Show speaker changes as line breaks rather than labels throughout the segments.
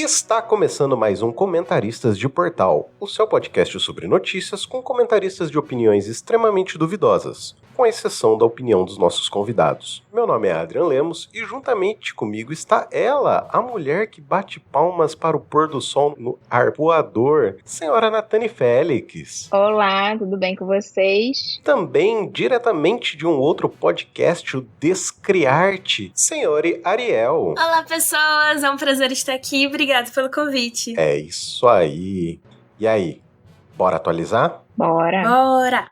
E está começando mais um Comentaristas de Portal, o seu podcast sobre notícias com comentaristas de opiniões extremamente duvidosas, com exceção da opinião dos nossos convidados. Meu nome é Adrian Lemos e juntamente comigo está ela, a mulher que bate palmas para o pôr do sol no arpoador, senhora Nathane Félix.
Olá, tudo bem com vocês?
Também, diretamente de um outro podcast, o Descriarte, senhora Ariel.
Olá, pessoas! É um prazer estar aqui. Obrigado pelo convite.
É isso aí. E aí, bora atualizar?
Bora!
Bora!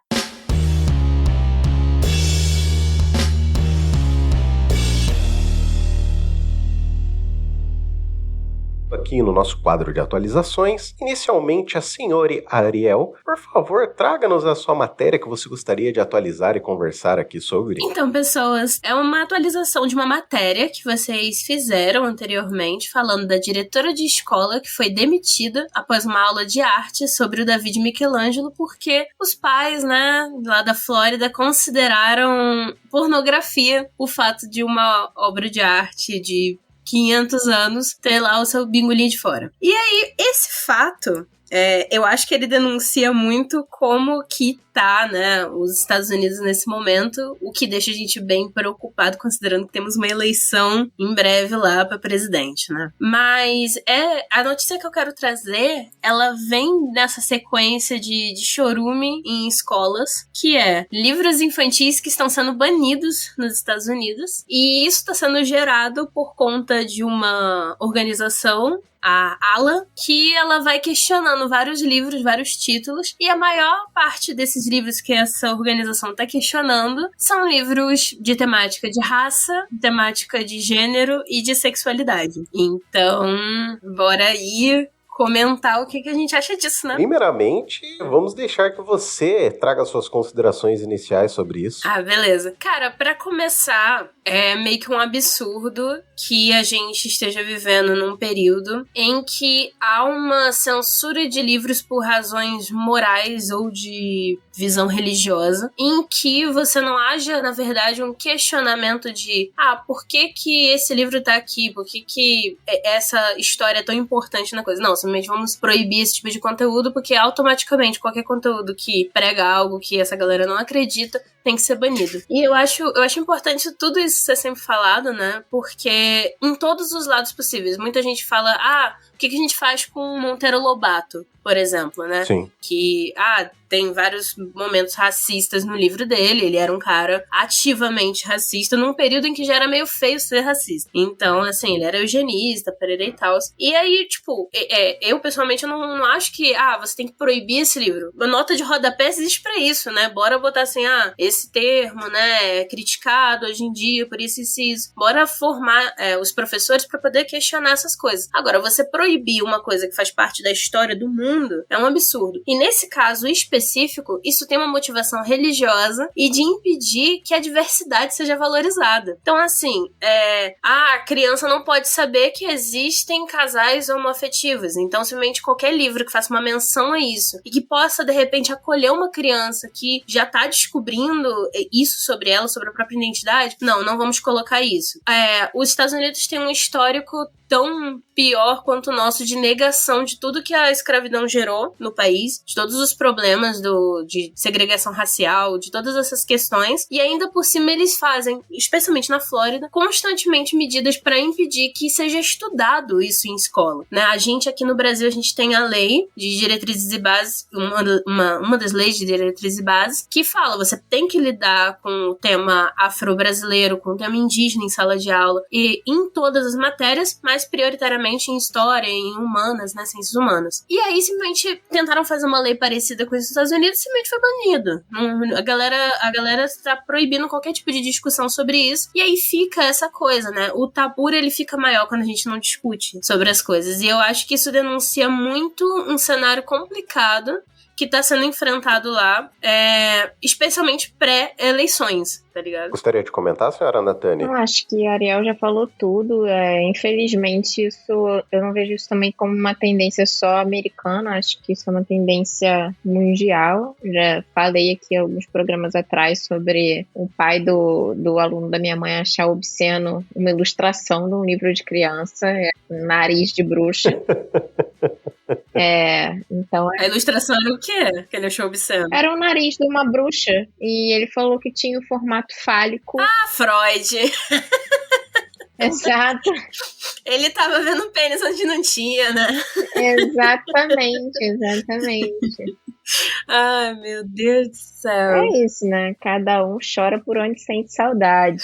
Aqui no nosso quadro de atualizações, inicialmente a senhora Ariel, por favor, traga-nos a sua matéria que você gostaria de atualizar e conversar aqui sobre.
Então, pessoas, é uma atualização de uma matéria que vocês fizeram anteriormente, falando da diretora de escola que foi demitida após uma aula de arte sobre o Davi de Michelangelo, porque os pais, lá da Flórida consideraram pornografia o fato de uma obra de arte de 500 anos ter lá o seu bingolinho de fora. E aí, esse fato, eu acho que ele denuncia muito como que tá, os Estados Unidos nesse momento, o que deixa a gente bem preocupado, considerando que temos uma eleição em breve lá para presidente, né? Mas a notícia que eu quero trazer, ela vem nessa sequência de chorume em escolas, que é livros infantis que estão sendo banidos nos Estados Unidos, e isso está sendo gerado por conta de uma organização, a ALA, que ela vai questionando vários livros, vários títulos, e a maior parte desses livros que essa organização está questionando são livros de temática de raça, temática de gênero e de sexualidade. Então, bora aí comentar o que a gente acha disso, né?
Primeiramente, vamos deixar que você traga suas considerações iniciais sobre isso.
Ah, beleza. Cara, pra começar, é meio que um absurdo que a gente esteja vivendo num período em que há uma censura de livros por razões morais ou de visão religiosa, em que você não haja, na verdade, um questionamento de por que esse livro tá aqui? Por que essa história é tão importante na coisa? Não, simplesmente vamos proibir esse tipo de conteúdo, porque automaticamente qualquer conteúdo que prega algo que essa galera não acredita tem que ser banido. E eu acho importante tudo isso ser sempre falado, né? Porque em todos os lados possíveis. Muita gente fala, o que a gente faz com Monteiro Lobato, por exemplo, né?
Sim.
Que, tem vários momentos racistas no livro dele. Ele era um cara ativamente racista num período em que já era meio feio ser racista. Então, assim, ele era eugenista, perere e tal. E aí, tipo, eu pessoalmente eu não acho que, você tem que proibir esse livro. A nota de rodapé existe pra isso, né? Bora botar assim, esse termo, né, é criticado hoje em dia por isso e isso. Bora formar os professores pra poder questionar essas coisas. Agora, você proibir uma coisa que faz parte da história do mundo é um absurdo. E nesse caso específico, isso tem uma motivação religiosa e de impedir que a diversidade seja valorizada. Então, assim, a criança não pode saber que existem casais homoafetivos. Então, simplesmente qualquer livro que faça uma menção a isso e que possa, de repente, acolher uma criança que já tá descobrindo isso sobre ela, sobre a própria identidade, não vamos colocar isso. Os Estados Unidos têm um histórico tão pior quanto o nosso de negação de tudo que a escravidão gerou no país, de todos os problemas de segregação racial, de todas essas questões, e ainda por cima eles fazem, especialmente na Flórida, constantemente medidas para impedir que seja estudado isso em escola, né? A gente aqui no Brasil, a gente tem a lei de diretrizes e bases, uma das leis de diretrizes e bases, que fala, você tem que lidar com o tema afro-brasileiro, com o tema indígena em sala de aula, e em todas as matérias, mas prioritariamente em história, em humanas, né, ciências humanas. E aí, simplesmente, tentaram fazer uma lei parecida com os Estados Unidos e simplesmente foi banido. A galera está proibindo qualquer tipo de discussão sobre isso, e aí fica essa coisa, né, o tabu, ele fica maior quando a gente não discute sobre as coisas, e eu acho que isso denuncia muito um cenário complicado que tá sendo enfrentado lá, especialmente pré-eleições, tá ligado?
Gostaria de comentar, senhora Natânia?
Eu acho que a Ariel já falou tudo. Infelizmente, eu não vejo isso também como uma tendência só americana. Acho que isso é uma tendência mundial. Já falei aqui alguns programas atrás sobre o pai do aluno da minha mãe achar obsceno uma ilustração de um livro de criança, nariz de bruxa. Então
a ilustração era o quê que ele achou obsceno?
Era o nariz de uma bruxa e ele falou que tinha o formato fálico.
Ah, Freud!
Exato.
Ele tava vendo um pênis onde não tinha, né?
Exatamente.
Ai, meu Deus do céu.
É isso, né? Cada um chora por onde sente saudade.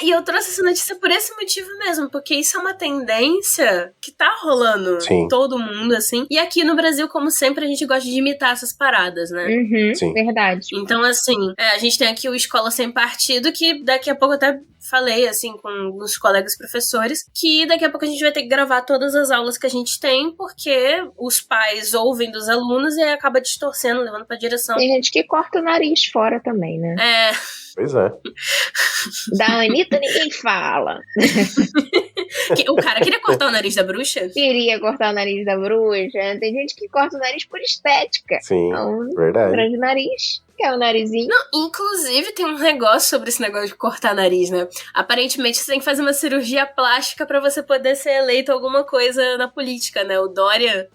E eu trouxe essa notícia por esse motivo mesmo, porque isso é uma tendência que tá rolando em todo mundo, assim. E aqui no Brasil, como sempre, a gente gosta de imitar essas paradas, né?
Sim. Verdade.
Então, assim, a gente tem aqui o Escola Sem Partido, que daqui a pouco eu até falei, assim, com os colegas professores, que daqui a pouco a gente vai ter que gravar todas as aulas que a gente tem, porque os pais ouvem dos alunos e aí acaba distorcendo, levando pra direção.
Tem gente que corta o nariz fora também, né?
Pois é.
Da Anitta ninguém fala.
O cara queria cortar o nariz da bruxa?
Queria cortar o nariz da bruxa. Tem gente que corta o nariz por estética.
Sim,
então,
verdade.
Grande nariz, que é o narizinho.
Não, inclusive tem um negócio sobre esse negócio de cortar nariz, né? Aparentemente você tem que fazer uma cirurgia plástica pra você poder ser eleito alguma coisa na política, né? O Dória,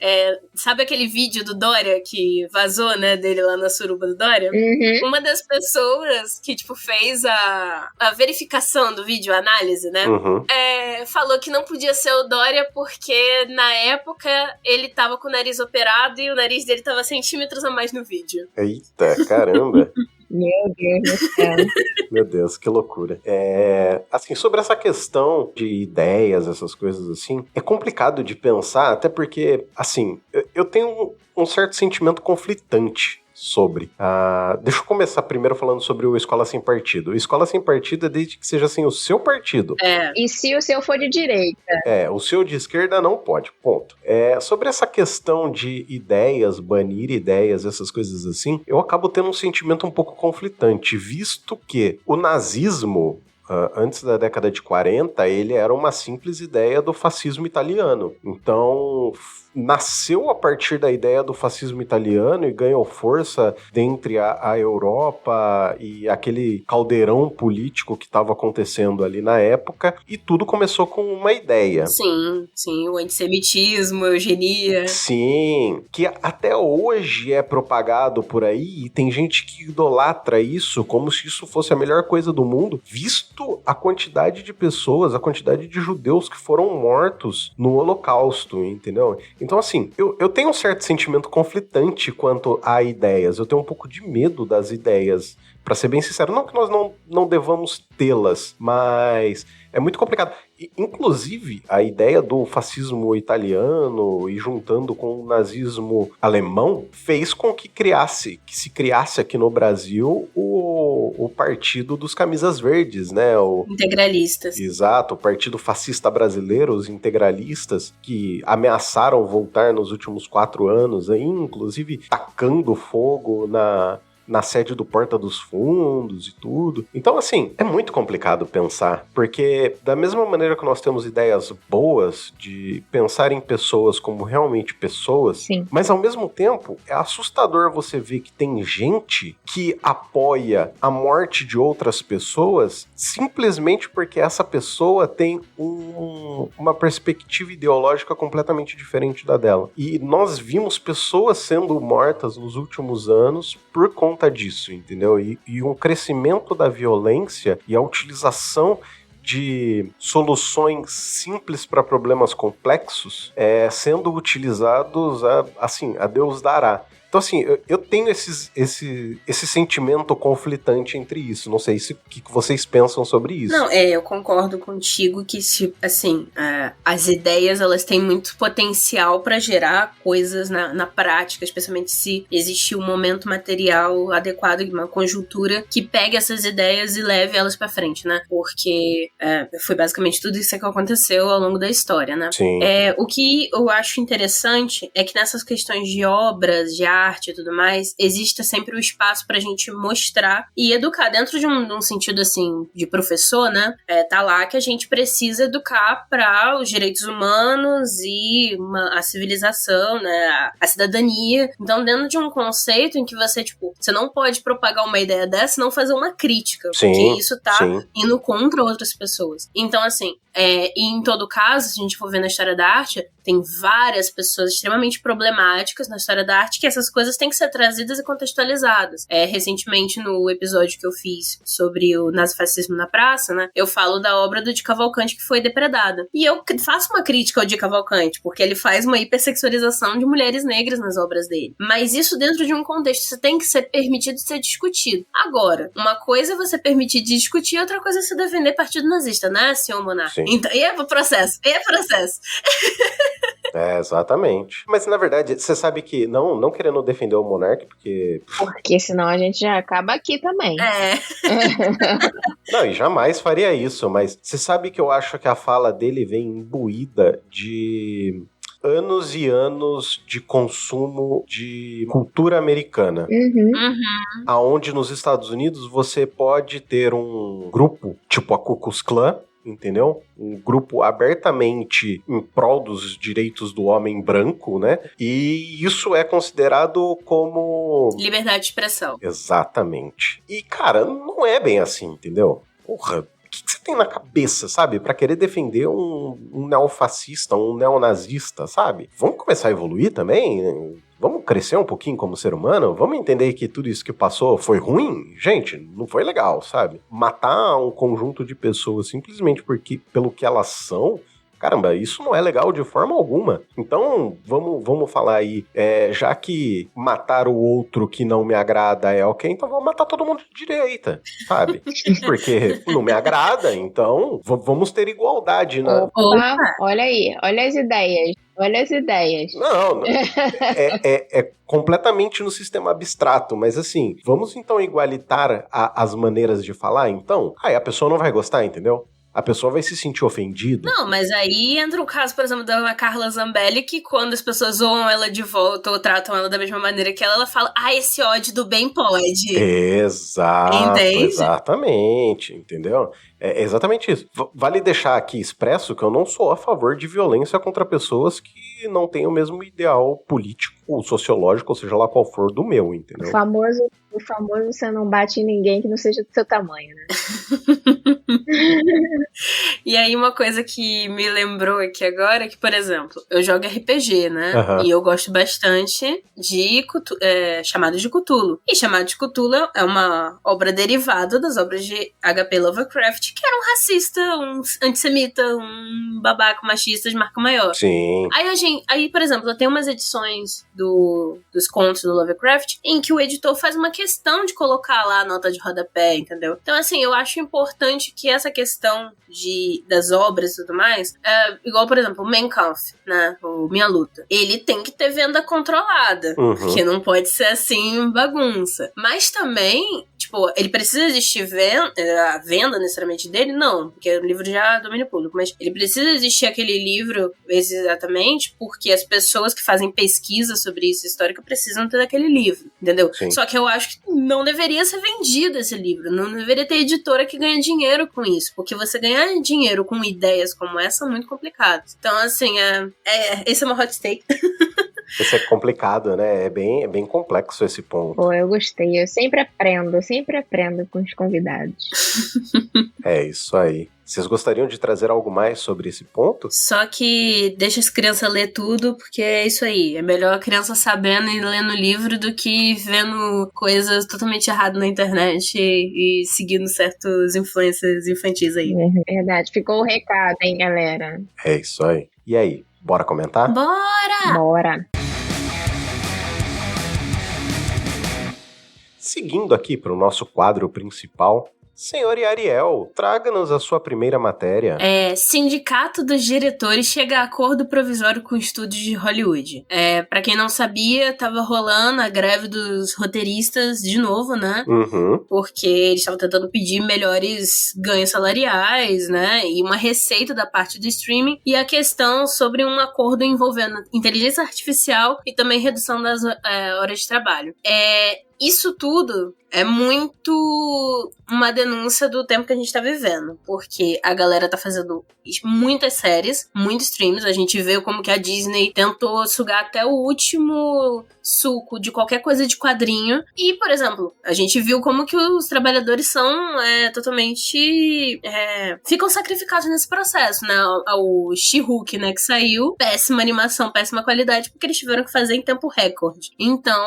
sabe aquele vídeo do Dória que vazou, né, dele lá na suruba do Dória?
Uhum.
Uma das pessoas que, tipo, fez a verificação do vídeo, a análise, né?
Uhum.
Falou que não podia ser o Dória porque, na época, ele tava com o nariz operado e o nariz dele tava centímetros a mais no vídeo.
Eita, caramba.
Meu Deus do céu.
Meu Deus, que loucura. Assim, sobre essa questão de ideias, essas coisas assim, é complicado de pensar, até porque, assim, eu tenho um certo sentimento conflitante sobre. Deixa eu começar primeiro falando sobre o Escola Sem Partido. O Escola Sem Partido é desde que seja assim o seu partido.
E se o seu for de direita?
O seu de esquerda não pode, ponto. Sobre essa questão de ideias, banir ideias, essas coisas assim, eu acabo tendo um sentimento um pouco conflitante, visto que o nazismo, antes da década de 40, ele era uma simples ideia do fascismo italiano. Então, nasceu a partir da ideia do fascismo italiano e ganhou força dentre a Europa e aquele caldeirão político que estava acontecendo ali na época, e tudo começou com uma ideia.
Sim, o antissemitismo, a eugenia.
Sim, que até hoje é propagado por aí e tem gente que idolatra isso como se isso fosse a melhor coisa do mundo, visto a quantidade de pessoas, a quantidade de judeus que foram mortos no Holocausto, entendeu? Então, assim, eu tenho um certo sentimento conflitante quanto a ideias. Eu tenho um pouco de medo das ideias, pra ser bem sincero. Não que nós não devamos tê-las, mas é muito complicado. Inclusive, a ideia do fascismo italiano e juntando com o nazismo alemão fez com que se criasse aqui no Brasil o Partido dos Camisas Verdes, né?
Integralistas.
Exato, o Partido Fascista Brasileiro, os integralistas, que ameaçaram voltar nos últimos 4 anos, aí, inclusive tacando fogo na sede do Porta dos Fundos e tudo. Então, assim, é muito complicado pensar, porque da mesma maneira que nós temos ideias boas de pensar em pessoas como realmente pessoas,
Sim.
Mas ao mesmo tempo é assustador você ver que tem gente que apoia a morte de outras pessoas simplesmente porque essa pessoa tem uma perspectiva ideológica completamente diferente da dela. E nós vimos pessoas sendo mortas nos últimos anos por conta disso, entendeu? E um crescimento da violência e a utilização de soluções simples para problemas complexos sendo utilizados a Deus dará. Então, assim, eu tenho esse sentimento conflitante entre isso. Não sei o que vocês pensam sobre isso.
Não, eu concordo contigo que, assim, as ideias, elas têm muito potencial pra gerar coisas na prática, especialmente se existir um momento material adequado, uma conjuntura que pegue essas ideias e leve elas pra frente, né? Porque foi basicamente tudo isso que aconteceu ao longo da história, né?
Sim.
O que eu acho interessante é que nessas questões de obras, de arte e tudo mais, existe sempre o espaço pra gente mostrar e educar dentro de um sentido, assim, de professor, né? Tá lá que a gente precisa educar para os direitos humanos e a civilização, né? A cidadania. Então, dentro de um conceito em que você, você não pode propagar uma ideia dessa e não fazer uma crítica,
Sim,
porque isso tá
sim.
indo contra outras pessoas. Então, assim, e em todo caso, se a gente for ver na história da arte, tem várias pessoas extremamente problemáticas na história da arte que essas coisas têm que ser trazidas e contextualizadas. Recentemente, no episódio que eu fiz sobre o nazifascismo na praça, né, eu falo da obra do Di Cavalcanti que foi depredada. E eu faço uma crítica ao Di Cavalcanti, porque ele faz uma hipersexualização de mulheres negras nas obras dele. Mas isso dentro de um contexto, isso tem que ser permitido ser discutido. Agora, uma coisa é você permitir discutir, outra coisa é você defender partido nazista, né, senhor Monarca? Então, e é processo.
Exatamente. Mas, na verdade, você sabe que, não querendo defender o Monark,
porque senão a gente já acaba aqui também.
Não, e jamais faria isso, mas você sabe que eu acho que a fala dele vem imbuída de anos e anos de consumo de cultura americana. Aonde nos Estados Unidos você pode ter um grupo, tipo a Ku Klux Klan, entendeu? Um grupo abertamente em prol dos direitos do homem branco, né? E isso é considerado como...
liberdade de expressão.
Exatamente. E, cara, não é bem assim, entendeu? Porra, o que você tem na cabeça, sabe? Pra querer defender um neofascista, um neonazista, sabe? Vamos começar a evoluir também, né? Vamos crescer um pouquinho como ser humano? Vamos entender que tudo isso que passou foi ruim? Gente, não foi legal, sabe? Matar um conjunto de pessoas simplesmente pelo que elas são... Caramba, isso não é legal de forma alguma. Então, vamos falar aí, já que matar o outro que não me agrada é ok, então vamos matar todo mundo de direita, sabe? Porque não me agrada, então vamos ter igualdade.
Opa, olha aí, olha as ideias. Olha as ideias.
Não, é completamente no sistema abstrato, mas assim, vamos então igualitar as maneiras de falar, então? Aí a pessoa não vai gostar, entendeu? A pessoa vai se sentir ofendida.
Não, mas aí entra o caso, por exemplo, da Carla Zambelli, que quando as pessoas zoam ela de volta ou tratam ela da mesma maneira que ela fala, esse ódio do bem pode.
Exato,
entende?
Exatamente, entendeu? É exatamente isso. Vale deixar aqui expresso que eu não sou a favor de violência contra pessoas que não têm o mesmo ideal político ou sociológico, ou seja lá qual for, do meu, entendeu?
O famoso você não bate em ninguém que não seja do seu tamanho, né?
E aí uma coisa que me lembrou aqui agora é que, por exemplo, eu jogo RPG, né? E eu gosto bastante de Chamados de Cthulhu. E Chamados de Cthulhu é uma obra derivada das obras de H.P. Lovecraft, que era um racista, um antissemita, um babaca machista de marca maior.
Sim.
Aí, por exemplo, eu tenho umas edições dos contos do Lovecraft em que o editor faz uma questão de colocar lá a nota de rodapé, entendeu? Então, assim, eu acho importante que essa questão das obras e tudo mais, igual, por exemplo, o Mein Kampf, né? O Minha Luta. Ele tem que ter venda controlada, porque não pode ser assim bagunça. Mas também, ele precisa existir a venda necessariamente dele? Não, porque o livro já é domínio público, mas ele precisa existir aquele livro exatamente porque as pessoas que fazem pesquisa sobre isso histórica precisam ter aquele livro, entendeu?
Sim.
Só que eu acho que não deveria ser vendido esse livro, não deveria ter editora que ganha dinheiro com isso, porque você ganhar dinheiro com ideias como essa é muito complicado. Então, assim, esse é meu hot take.
Isso é complicado, né? É bem complexo esse ponto.
Pô, eu gostei. Eu sempre aprendo com os convidados.
É isso aí. Vocês gostariam de trazer algo mais sobre esse ponto?
Só que deixa as crianças ler tudo, porque é isso aí. É melhor a criança sabendo e lendo o livro do que vendo coisas totalmente erradas na internet e seguindo certas influências infantis aí.
É verdade. Ficou o recado, hein, galera?
É isso aí. E aí, bora comentar?
Bora!
Bora!
Seguindo aqui para o nosso quadro principal, senhor Ariel, traga-nos a sua primeira matéria.
Sindicato dos diretores chega a acordo provisório com estúdios de Hollywood. Pra quem não sabia, tava rolando a greve dos roteiristas de novo, né?
Uhum.
Porque eles estavam tentando pedir melhores ganhos salariais, né? E uma receita da parte do streaming. E a questão sobre um acordo envolvendo inteligência artificial e também redução das horas de trabalho. Isso tudo é muito uma denúncia do tempo que a gente tá vivendo, porque a galera tá fazendo muitas séries, muitos streams, a gente vê como que a Disney tentou sugar até o último suco de qualquer coisa de quadrinho, e, por exemplo, a gente viu como que os trabalhadores são totalmente... ficam sacrificados nesse processo, né? O She-Hulk, né, que saiu, péssima animação, péssima qualidade, porque eles tiveram que fazer em tempo recorde. Então,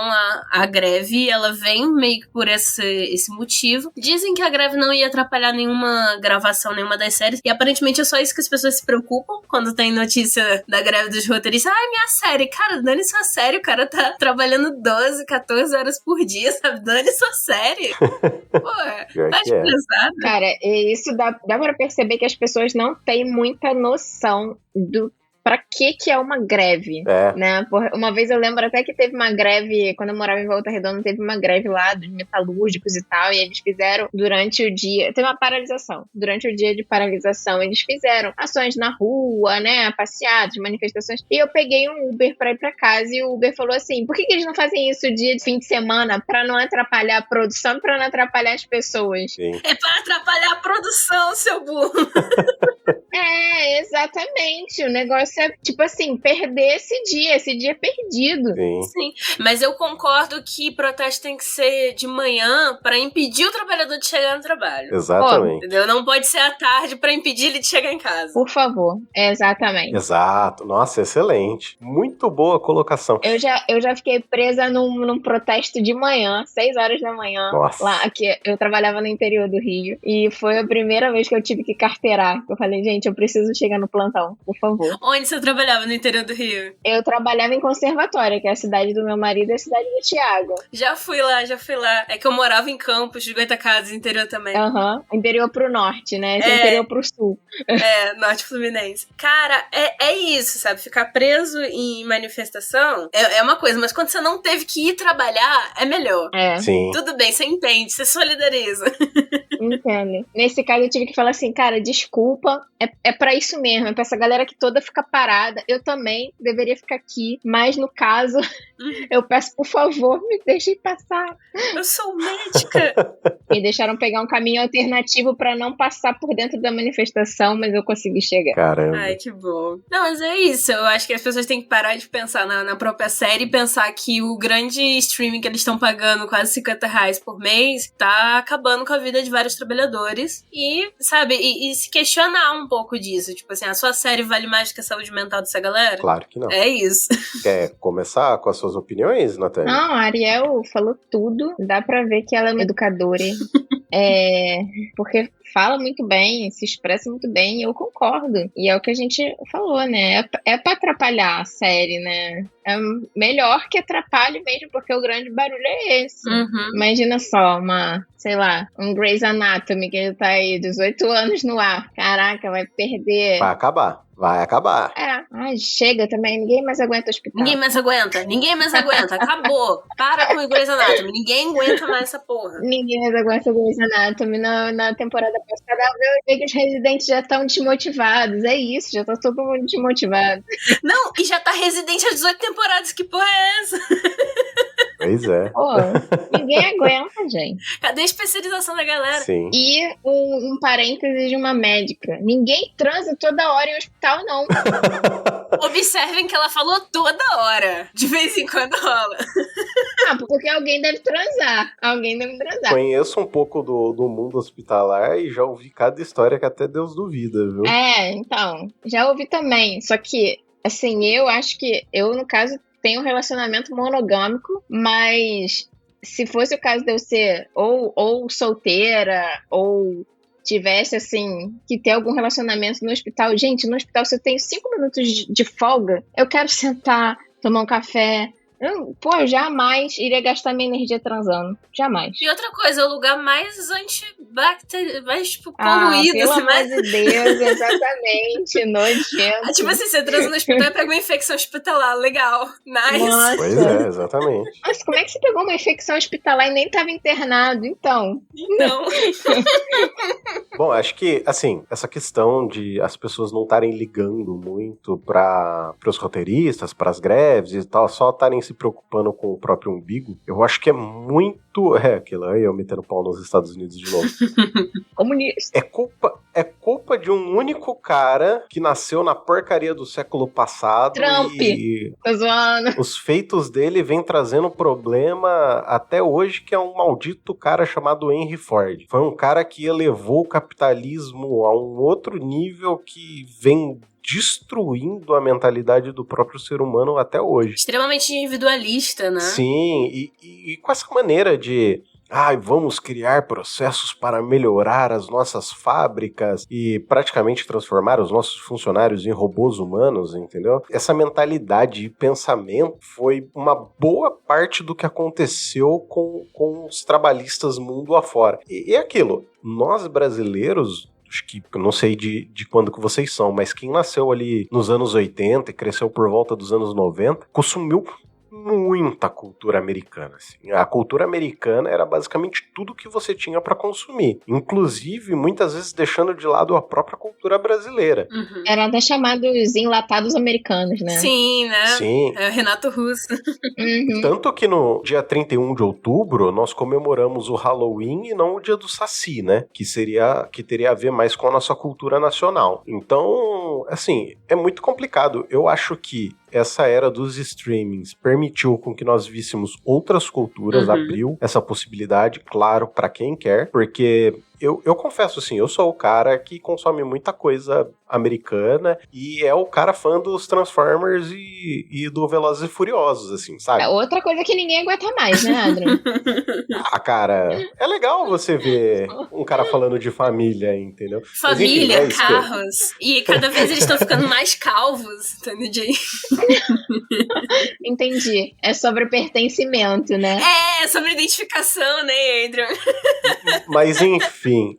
a greve, ela vem meio que por esse motivo. Dizem que a greve não ia atrapalhar nenhuma gravação, nenhuma das séries, e aparentemente é só isso que as pessoas se preocupam quando tem notícia da greve dos roteiristas. Minha série, cara, dane sua série, o cara tá trabalhando 12, 14 horas por dia, sabe? Dane sua série. Pô, tá pesado.
Cara, isso dá pra perceber que as pessoas não têm muita noção do pra que é uma greve, né? Uma vez eu lembro até que teve uma greve, quando eu morava em Volta Redonda, teve uma greve lá dos metalúrgicos e tal, e eles fizeram durante o dia, teve uma paralisação, durante o dia de paralisação, eles fizeram ações na rua, né, passeadas, manifestações, e eu peguei um Uber pra ir pra casa, e o Uber falou assim, por que eles não fazem isso dia de fim de semana, pra não atrapalhar a produção, pra não atrapalhar as pessoas?
Sim.
É pra atrapalhar a produção, seu burro!
Exatamente, o negócio é, tipo assim, perder esse dia perdido.
Sim, mas eu concordo que protesto tem que ser de manhã pra impedir o trabalhador de chegar no trabalho.
Exatamente.
Entendeu? Não pode ser à tarde pra impedir ele de chegar em casa.
Por favor, exatamente.
Exato, nossa, excelente. Muito boa colocação.
Eu já fiquei presa num protesto de manhã, 6 horas da manhã.
Nossa.
Lá, aqui, eu trabalhava no interior do Rio, e foi a primeira vez que eu tive que carteirar. Eu falei, gente, eu preciso chegar no plantão, por favor.
Onde você trabalhava no interior do Rio?
Eu trabalhava em Conservatória, que é a cidade do meu marido e a cidade do Thiago.
Já fui lá. É que eu morava em Campos, de Goitacazes, interior também.
Interior pro norte, né? Esse é interior pro sul.
Norte fluminense. Cara, é isso, sabe? Ficar preso em manifestação é uma coisa, mas quando você não teve que ir trabalhar, é melhor.
Sim.
Tudo bem, você entende, você solidariza.
Entendo. Nesse caso, eu tive que falar assim, cara, desculpa, é pra isso mesmo, é pra essa galera que toda fica parada. Eu também deveria ficar aqui, mas no caso, eu peço, por favor, me deixem passar.
Eu sou médica.
Me deixaram pegar um caminho alternativo pra não passar por dentro da manifestação, mas eu consegui chegar.
Caramba.
Ai, que bom. Não, mas é isso. Eu acho que as pessoas têm que parar de pensar na própria série e pensar que o grande streaming que eles estão pagando, quase R$50 por mês, tá acabando com a vida de vários trabalhadores. E, sabe, e se questionar um pouco disso. Tipo assim, a sua série vale mais do que a saúde mental dessa galera?
Claro que não.
É isso.
Quer começar com as suas opiniões, Natália?
Não, a Ariel falou tudo. Dá pra ver que ela é uma educadora. Porque fala muito bem, se expressa muito bem, e eu concordo. E é o que a gente falou, né? É pra atrapalhar a série, né? É melhor que atrapalhe mesmo, porque o grande barulho é esse. Imagina só, um Grey's Anatomy, que ele tá aí 18 anos no ar. Caraca, vai perder.
Vai acabar.
Ai, chega também, ninguém mais aguenta o hospital.
Ninguém mais aguenta, acabou. Para com o Grey's Anatomy, ninguém aguenta mais essa porra.
Ninguém mais aguenta o Grey's Anatomy. Na temporada passada, eu vejo que os residentes já estão desmotivados, é isso, já tá todo mundo desmotivado.
Não, e já tá residente há 18 temporadas, que porra é essa?
Pois é.
Pô, ninguém aguenta, gente.
Cadê a especialização da galera?
Sim.
E um parêntese de uma médica. Ninguém transa toda hora em hospital, não.
Observem que ela falou toda hora. De vez em quando rola.
Porque alguém deve transar.
Conheço um pouco do mundo hospitalar e já ouvi cada história que até Deus duvida, viu?
Então. Já ouvi também. Só que, assim, eu acho que eu, no caso, tenho um relacionamento monogâmico, mas se fosse o caso de eu ser ou solteira, ou tivesse, assim, que ter algum relacionamento no hospital. Gente, no hospital, se eu tenho 5 minutos de folga, eu quero sentar, tomar um café, Pô, eu jamais iria gastar minha energia transando. Jamais.
E outra coisa, o lugar mais antibacteriano, mais, tipo, poluído.
Pelo
assim,
amor de Deus, exatamente. Nojento.
Tipo assim, você transa no hospital e pega uma infecção hospitalar. Legal. Nice.
Nossa.
Pois é, exatamente.
Mas como é que você pegou uma infecção hospitalar e nem tava internado, então?
Não.
Bom, acho que, assim, essa questão de as pessoas não estarem ligando muito para os roteiristas, para as greves e tal, só estarem se preocupando com o próprio umbigo, eu acho que é muito... aquilo aí, eu metendo pau nos Estados Unidos de novo.
Comunista.
É culpa de um único cara que nasceu na porcaria do século passado.
Trump.
E
Tô zoando.
os feitos dele vêm trazendo problema até hoje, que é um maldito cara chamado Henry Ford. Foi um cara que elevou o capitalismo a um outro nível que vem destruindo a mentalidade do próprio ser humano até hoje.
Extremamente individualista, né?
Sim, e com essa maneira de... vamos criar processos para melhorar as nossas fábricas e praticamente transformar os nossos funcionários em robôs humanos, entendeu? Essa mentalidade e pensamento foi uma boa parte do que aconteceu com os trabalhistas mundo afora. E aquilo, nós brasileiros... acho que não sei de quando que vocês são, mas quem nasceu ali nos anos 80 e cresceu por volta dos anos 90, consumiu muita cultura americana, assim. A cultura americana era basicamente tudo que você tinha pra consumir, inclusive muitas vezes deixando de lado a própria cultura brasileira.
Uhum.
Era até chamados enlatados americanos, né?
Sim, né?
Sim.
É o Renato Russo.
Uhum.
Tanto que no dia 31 de outubro nós comemoramos o Halloween e não o dia do Saci, né? Que teria a ver mais com a nossa cultura nacional. Então, assim, é muito complicado. Eu acho que essa era dos streamings permitiu com que nós víssemos outras culturas, abriu essa possibilidade, claro, pra quem quer, porque eu confesso assim, eu sou o cara que consome muita coisa americana e é o cara fã dos Transformers e do Velozes e Furiosos, assim, sabe?
É outra coisa que ninguém aguenta mais, né, Adrian?
Cara, é legal você ver um cara falando de família, entendeu?
Família,
Mas, enfim,
carros. E cada vez eles estão ficando mais calvos, entendeu?
Entendi. É sobre pertencimento, né?
É, sobre identificação, né, Adrian?
Mas enfim,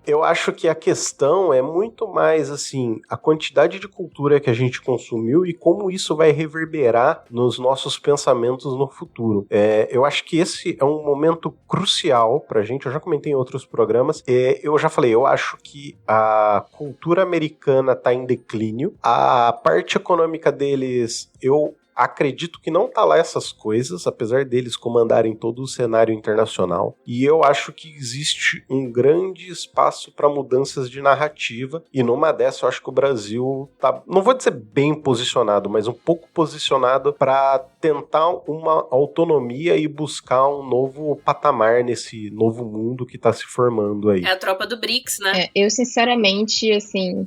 eu acho que a questão é muito mais assim, a quantidade de cultura que a gente consumiu e como isso vai reverberar nos nossos pensamentos no futuro. Eu acho que esse é um momento crucial pra gente, eu já comentei em outros programas, eu já falei, eu acho que a cultura americana tá em declínio, a parte econômica deles, eu acredito que não tá lá essas coisas, apesar deles comandarem todo o cenário internacional. E eu acho que existe um grande espaço para mudanças de narrativa. E numa dessas eu acho que o Brasil tá, não vou dizer bem posicionado, mas um pouco posicionado para tentar uma autonomia e buscar um novo patamar nesse novo mundo que tá se formando aí.
É a tropa do BRICS, né?
Eu sinceramente, assim,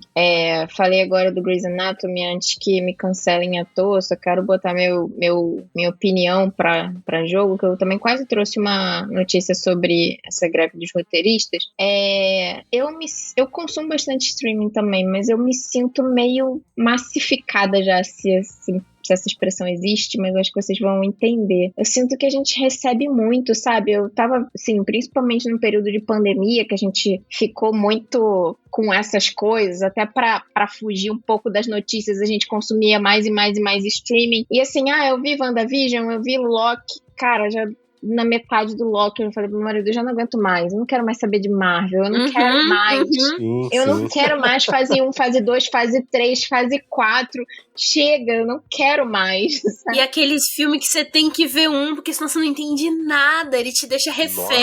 falei agora do Grey's Anatomy antes que me cancelem à toa, só quero botar minha opinião pra jogo, que eu também quase trouxe uma notícia sobre essa greve dos roteiristas. Eu consumo bastante streaming também, mas eu me sinto meio massificada já, se essa expressão existe, mas eu acho que vocês vão entender. Eu sinto que a gente recebe muito, sabe? Eu tava, assim, principalmente no período de pandemia, que a gente ficou muito com essas coisas, até pra fugir um pouco das notícias, a gente consumia mais e mais e mais streaming. E assim, eu vi WandaVision, eu vi Loki, cara, já na metade do Loki, eu falei pro meu marido, eu já não aguento mais, eu não quero mais saber de Marvel, eu não quero mais.
Sim,
eu não quero mais fase 1, fase 2, fase 3, fase 4. Chega, eu não quero mais. Sabe?
E aqueles filmes que você tem que ver porque senão você não entende nada, ele te deixa refém.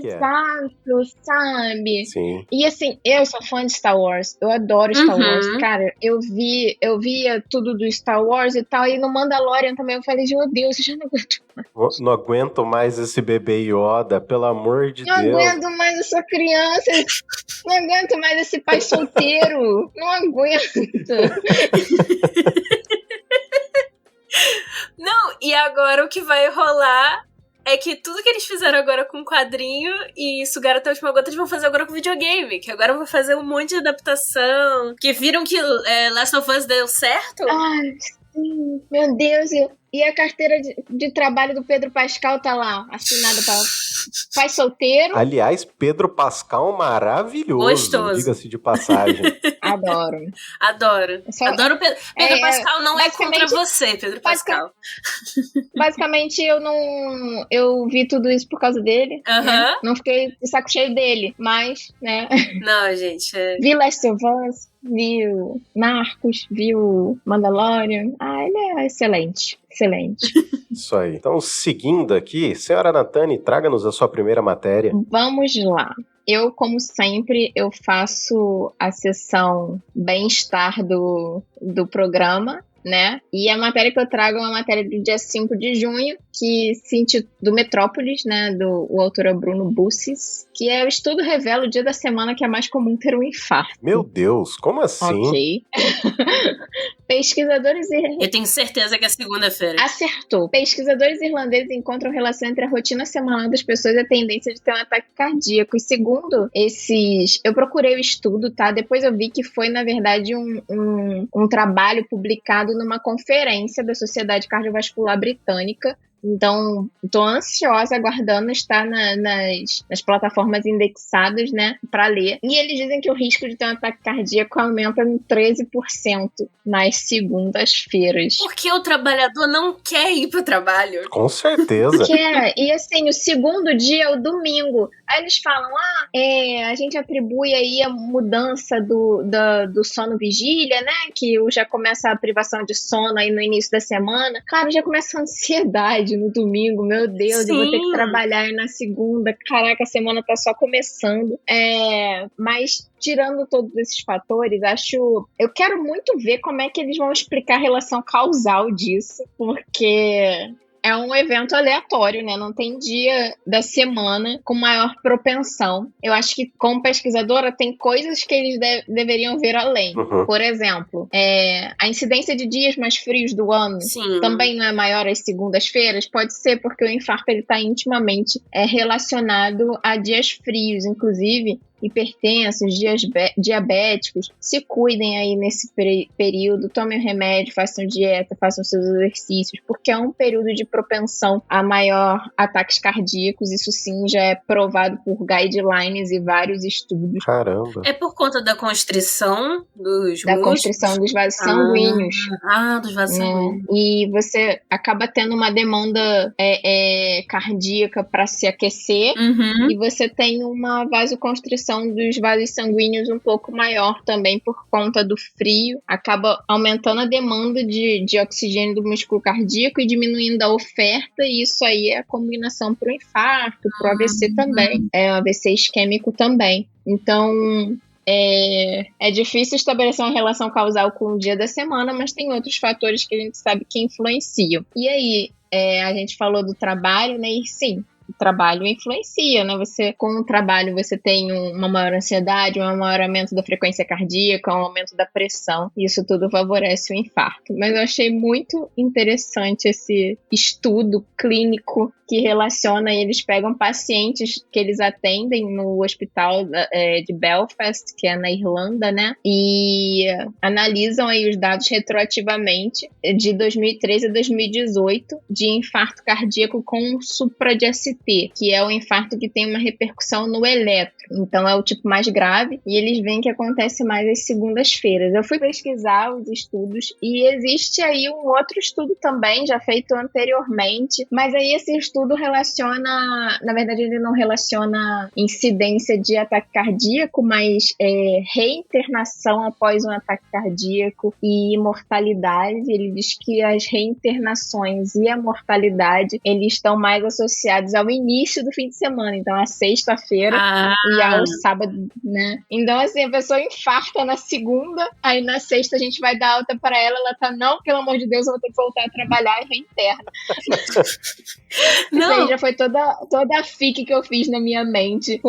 Exato, sabe?
Sim.
E assim, eu sou fã de Star Wars, eu adoro Star Wars, cara, eu via tudo do Star Wars e tal, e no Mandalorian também eu falei, meu Deus, eu já não aguento mais.
Não aguento mais esse bebê Yoda, pelo amor de Deus.
Não aguento mais essa criança, não aguento mais esse pai solteiro, não aguento.
Não, e agora o que vai rolar é que tudo que eles fizeram agora com quadrinho e sugaram até a última gota, eles vão fazer agora com videogame, que agora vão fazer um monte de adaptação, que viram que Last of Us deu certo.
Meu Deus, e a carteira de trabalho do Pedro Pascal tá lá, assinada para pai solteiro.
Aliás, Pedro Pascal maravilhoso,
Gostoso.
diga-se de passagem.
Adoro.
Adoro. Adoro Pedro. Pedro Pascal não é contra você, Pedro Pascal.
Basicamente, eu vi tudo isso por causa dele. Né? Não fiquei de saco cheio dele, mas, né?
Não, gente.
Vi Last of Us, vi o Narcos, vi o Mandalorian. Ele é excelente. Excelente.
Isso aí. Então, seguindo aqui, senhora Natane, traga-nos a sua primeira matéria.
Vamos lá. Eu, como sempre, eu faço a sessão bem-estar do programa, né? E a matéria que eu trago é uma matéria do dia 5 de junho, que se intitula do Metrópolis, né? O autor é Bruno Bussis, que é o estudo revela o dia da semana que é mais comum ter um infarto.
Meu Deus, como assim?
Ok. Pesquisadores
Eu tenho certeza que é segunda-feira.
Acertou. Pesquisadores irlandeses encontram relação entre a rotina semanal das pessoas e a tendência de ter um ataque cardíaco. E segundo esses... Eu procurei o estudo, tá? Depois eu vi que foi, na verdade, um trabalho publicado numa conferência da Sociedade Cardiovascular Britânica. Então, estou ansiosa, aguardando estar nas plataformas indexadas, né, para ler. E eles dizem que o risco de ter um ataque cardíaco aumenta em 13% nas segundas-feiras.
Porque o trabalhador não quer ir pro trabalho.
Com certeza.
Quer. E assim, o segundo dia é o domingo. Aí eles falam, a gente atribui aí a mudança do sono vigília, né, que já começa a privação de sono aí no início da semana. Claro, já começa a ansiedade no domingo, meu Deus,
Sim.
eu vou ter que trabalhar aí na segunda, caraca, a semana tá só começando. Mas tirando todos esses fatores, eu quero muito ver como é que eles vão explicar a relação causal disso, porque é um evento aleatório, né? Não tem dia da semana com maior propensão. Eu acho que, como pesquisadora, tem coisas que eles deveriam ver além.
Uhum.
Por exemplo, a incidência de dias mais frios do ano
Sim.
também não é maior às segundas-feiras? Pode ser, porque o infarto está intimamente relacionado a dias frios. Inclusive, hipertensos, diabéticos, se cuidem aí nesse período, tomem o remédio, façam dieta, façam seus exercícios, porque é um período de propensão a maior ataques cardíacos. Isso sim já é provado por guidelines e vários estudos.
Caramba.
É por conta da constrição dos músculos?
Constrição dos vasos sanguíneos.
Dos vasos sanguíneos.
E você acaba tendo uma demanda cardíaca para se aquecer, e você tem uma vasoconstrição dos vasos sanguíneos um pouco maior também por conta do frio, acaba aumentando a demanda de oxigênio do músculo cardíaco e diminuindo a oferta, e isso aí é a combinação para o infarto, para o AVC também, o AVC isquêmico também. Então, é difícil estabelecer uma relação causal com o dia da semana, mas tem outros fatores que a gente sabe que influenciam. E aí, a gente falou do trabalho, né? E sim, o trabalho influencia, né? Com o trabalho você tem uma maior ansiedade, um maior aumento da frequência cardíaca, um aumento da pressão. Isso tudo favorece o infarto. Mas eu achei muito interessante esse estudo clínico que relaciona, eles pegam pacientes que eles atendem no hospital de Belfast, que é na Irlanda, né? E analisam aí os dados retroativamente de 2013 a 2018 de infarto cardíaco com supra de ST, que é o infarto que tem uma repercussão no eletro. Então é o tipo mais grave, e eles veem que acontece mais às segundas-feiras. Eu fui pesquisar os estudos e existe aí um outro estudo também, já feito anteriormente, mas aí esse estudo relaciona, na verdade ele não relaciona incidência de ataque cardíaco, mas reinternação após um ataque cardíaco e mortalidade. Ele diz que as reinternações e a mortalidade, eles estão mais associados ao início do fim de semana, então a sexta-feira e ao sábado, né? Então assim, a pessoa infarta na segunda, aí na sexta a gente vai dar alta para ela tá, não, pelo amor de Deus, eu vou ter que voltar a trabalhar e reinterna. Isso aí já foi toda a fic que eu fiz na minha mente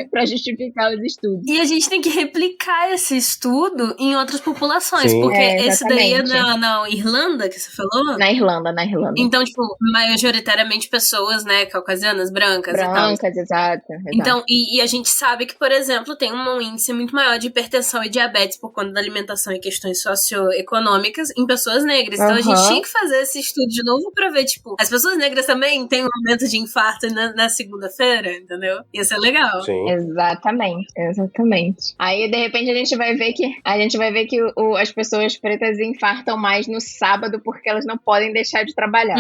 pra justificar os estudos.
E a gente tem que replicar esse estudo em outras populações,
Sim.
porque esse daí é
Exatamente.
na Irlanda que você falou?
Na Irlanda.
Então, tipo, majoritariamente pessoas, né, caucasianas, americanas, brancas e tal.
Brancas, exato.
Então, e a gente sabe que, por exemplo, tem um índice muito maior de hipertensão e diabetes por conta da alimentação e questões socioeconômicas em pessoas negras. Então, a gente tinha que fazer esse estudo de novo pra ver, tipo, as pessoas negras também têm um aumento de infarto na segunda-feira, entendeu? Isso é legal.
Sim.
Exatamente. Aí, de repente, a gente vai ver que as pessoas pretas infartam mais no sábado porque elas não podem deixar de trabalhar.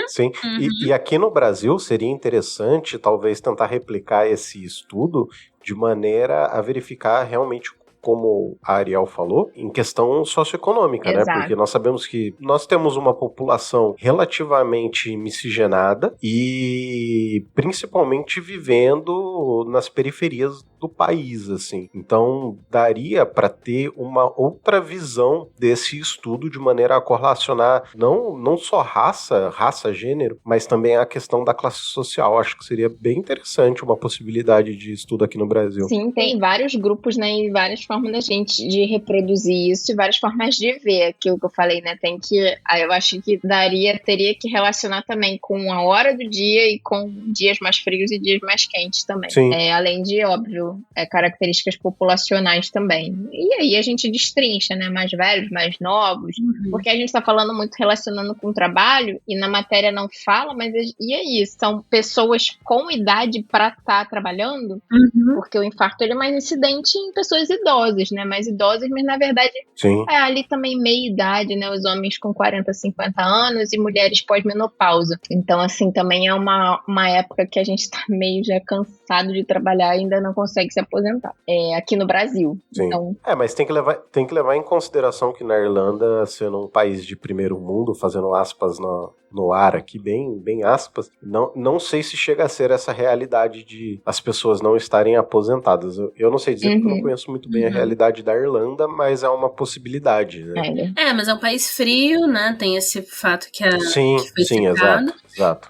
Sim. E aqui no Brasil seria interessante talvez tentar replicar esse estudo de maneira a verificar realmente, como a Ariel falou, em questão socioeconômica, né? Porque nós sabemos que nós temos uma população relativamente miscigenada e principalmente vivendo nas periferias do país, assim. Então, daria para ter uma outra visão desse estudo de maneira a correlacionar não só raça, gênero, mas também a questão da classe social. Acho que seria bem interessante uma possibilidade de estudo aqui no Brasil.
Sim, tem vários grupos, né, e várias formas da gente de reproduzir isso e várias formas de ver aquilo que eu falei, né? Eu acho que teria que relacionar também com a hora do dia e com dias mais frios e dias mais quentes também.
Sim.
Além de, óbvio, características populacionais também. E aí a gente destrincha, né? Mais velhos, mais novos, porque a gente tá falando muito relacionando com o trabalho e na matéria não fala, mas e aí? São pessoas com idade para estar trabalhando? Porque o infarto ele é mais incidente em pessoas idosas, né? Mais idosas, mas na verdade é ali também meia idade, né? Os homens com 40, 50 anos e mulheres pós-menopausa. Então, assim, também é uma época que a gente tá meio já cansado de trabalhar e ainda não consegue se aposentar. Aqui no Brasil.
Sim.
Então...
mas tem que levar em consideração que na Irlanda, sendo um país de primeiro mundo, fazendo aspas no ar aqui, bem aspas, não sei se chega a ser essa realidade de as pessoas não estarem aposentadas. Eu não sei dizer porque eu não conheço muito bem a realidade da Irlanda, mas é uma possibilidade, né?
Mas é um país frio, né? Tem esse fato que
sim, exato,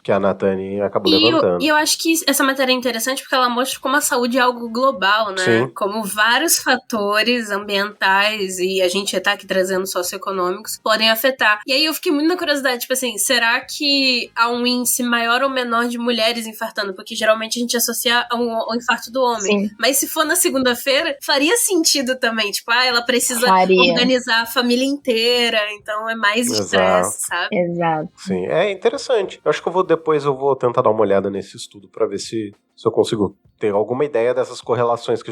que a Nathani acabou levantando.
E eu acho que essa matéria é interessante porque ela mostra como a saúde é algo global, né?
Sim.
Como vários fatores ambientais e a gente tá aqui trazendo socioeconômicos podem afetar. E aí eu fiquei muito na curiosidade, tipo assim, será que há um índice maior ou menor de mulheres infartando? Porque geralmente a gente associa ao infarto do homem.
Sim.
Mas se for na segunda-feira, faria sentido também. Tipo, ela precisa organizar a família inteira, então é mais estresse, sabe?
Exato.
Sim, é interessante. Eu acho que depois eu vou tentar dar uma olhada nesse estudo pra ver se eu consigo ter alguma ideia dessas correlações que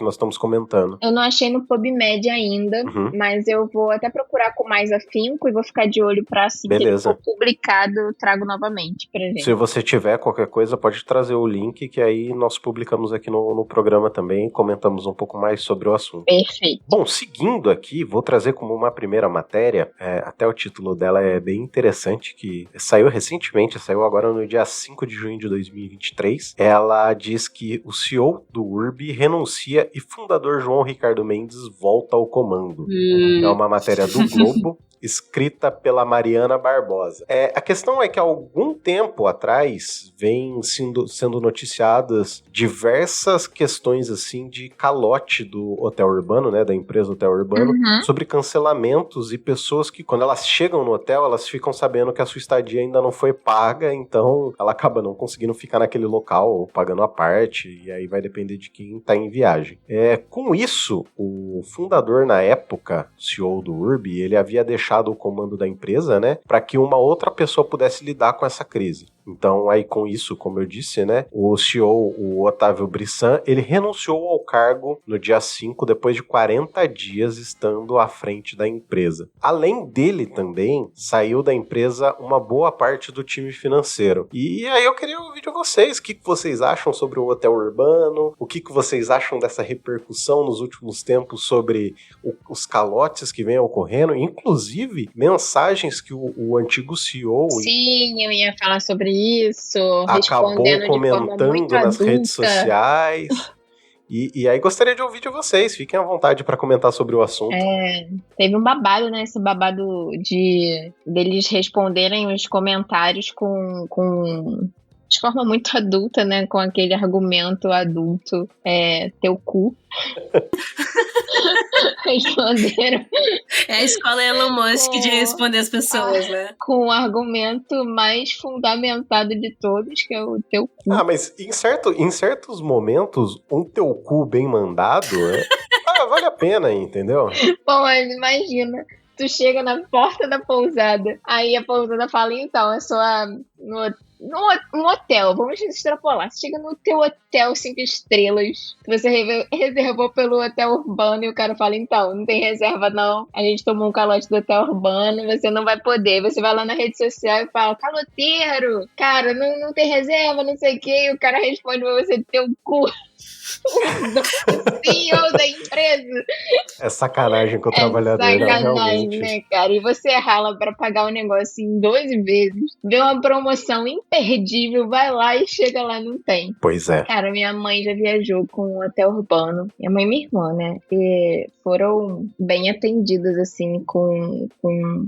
nós estamos comentando.
Eu não achei no PubMed ainda, mas eu vou até procurar com mais afinco e vou ficar de olho pra assim que ele for publicado, eu trago novamente pra gente.
Se você tiver qualquer coisa, pode trazer o link, que aí nós publicamos aqui no programa também, comentamos um pouco mais sobre o assunto.
Perfeito.
Bom, seguindo aqui, vou trazer como uma primeira matéria, até o título dela é bem interessante, que saiu recentemente, saiu agora no dia 5 de junho de 2023. Ela diz que o CEO do URB renuncia e fundador João Ricardo Mendes volta ao comando. É uma matéria do Globo, escrita pela Mariana Barbosa. A questão é que há algum tempo atrás vem sendo noticiadas diversas questões assim de calote do hotel urbano, né, da empresa Hotel Urbano, sobre cancelamentos e pessoas que quando elas chegam no hotel, elas ficam sabendo que a sua estadia ainda não foi paga, então ela acaba não conseguindo ficar naquele local ou pagando a parte, e aí vai depender de quem está em viagem. Com isso, o fundador na época, CEO do URB, ele havia deixado o comando da empresa, né, para que uma outra pessoa pudesse lidar com essa crise. Então, aí com isso, como eu disse, né, o CEO, o Otávio Brissan, ele renunciou ao cargo no dia 5, depois de 40 dias estando à frente da empresa. Além dele também, saiu da empresa uma boa parte do time financeiro. E aí eu queria ouvir de vocês, o que vocês acham sobre o hotel urbano, o que vocês acham dessa repercussão nos últimos tempos sobre os calotes que vem ocorrendo, inclusive mensagens que o antigo CEO...
Sim, eu ia falar sobre isso,
acabou comentando nas redes sociais. E aí gostaria de ouvir de vocês, fiquem à vontade para comentar sobre o assunto.
Teve um babado, né? Esse babado deles responderem os comentários de forma muito adulta, né? Com aquele argumento adulto, teu cu. Responderam.
É a escola Elon Musk de responder as pessoas, né?
Com o argumento mais fundamentado de todos, que é o teu cu.
Mas em certos momentos, um teu cu bem mandado, vale a pena, entendeu?
Bom, mas imagina, tu chega na porta da pousada, aí a pousada fala, então, é só um hotel, vamos extrapolar. Você chega no teu hotel 5 estrelas, você reservou pelo hotel urbano e o cara fala, então, não tem reserva não, a gente tomou um calote do hotel urbano, você não vai poder. Você vai lá na rede social e fala, caloteiro, cara, não tem reserva, não sei o que, e o cara responde pra você, teu cu. O CEO da empresa.
É sacanagem com o trabalhador, né?
Sacanagem,
Realmente.
né, cara? E você rala pra pagar o negócio em 12 vezes, vê uma promoção imperdível, vai lá e chega lá, não tem.
Pois é.
Cara, minha mãe já viajou com um hotel urbano. Minha mãe e minha irmã, né? E foram bem atendidas, assim, com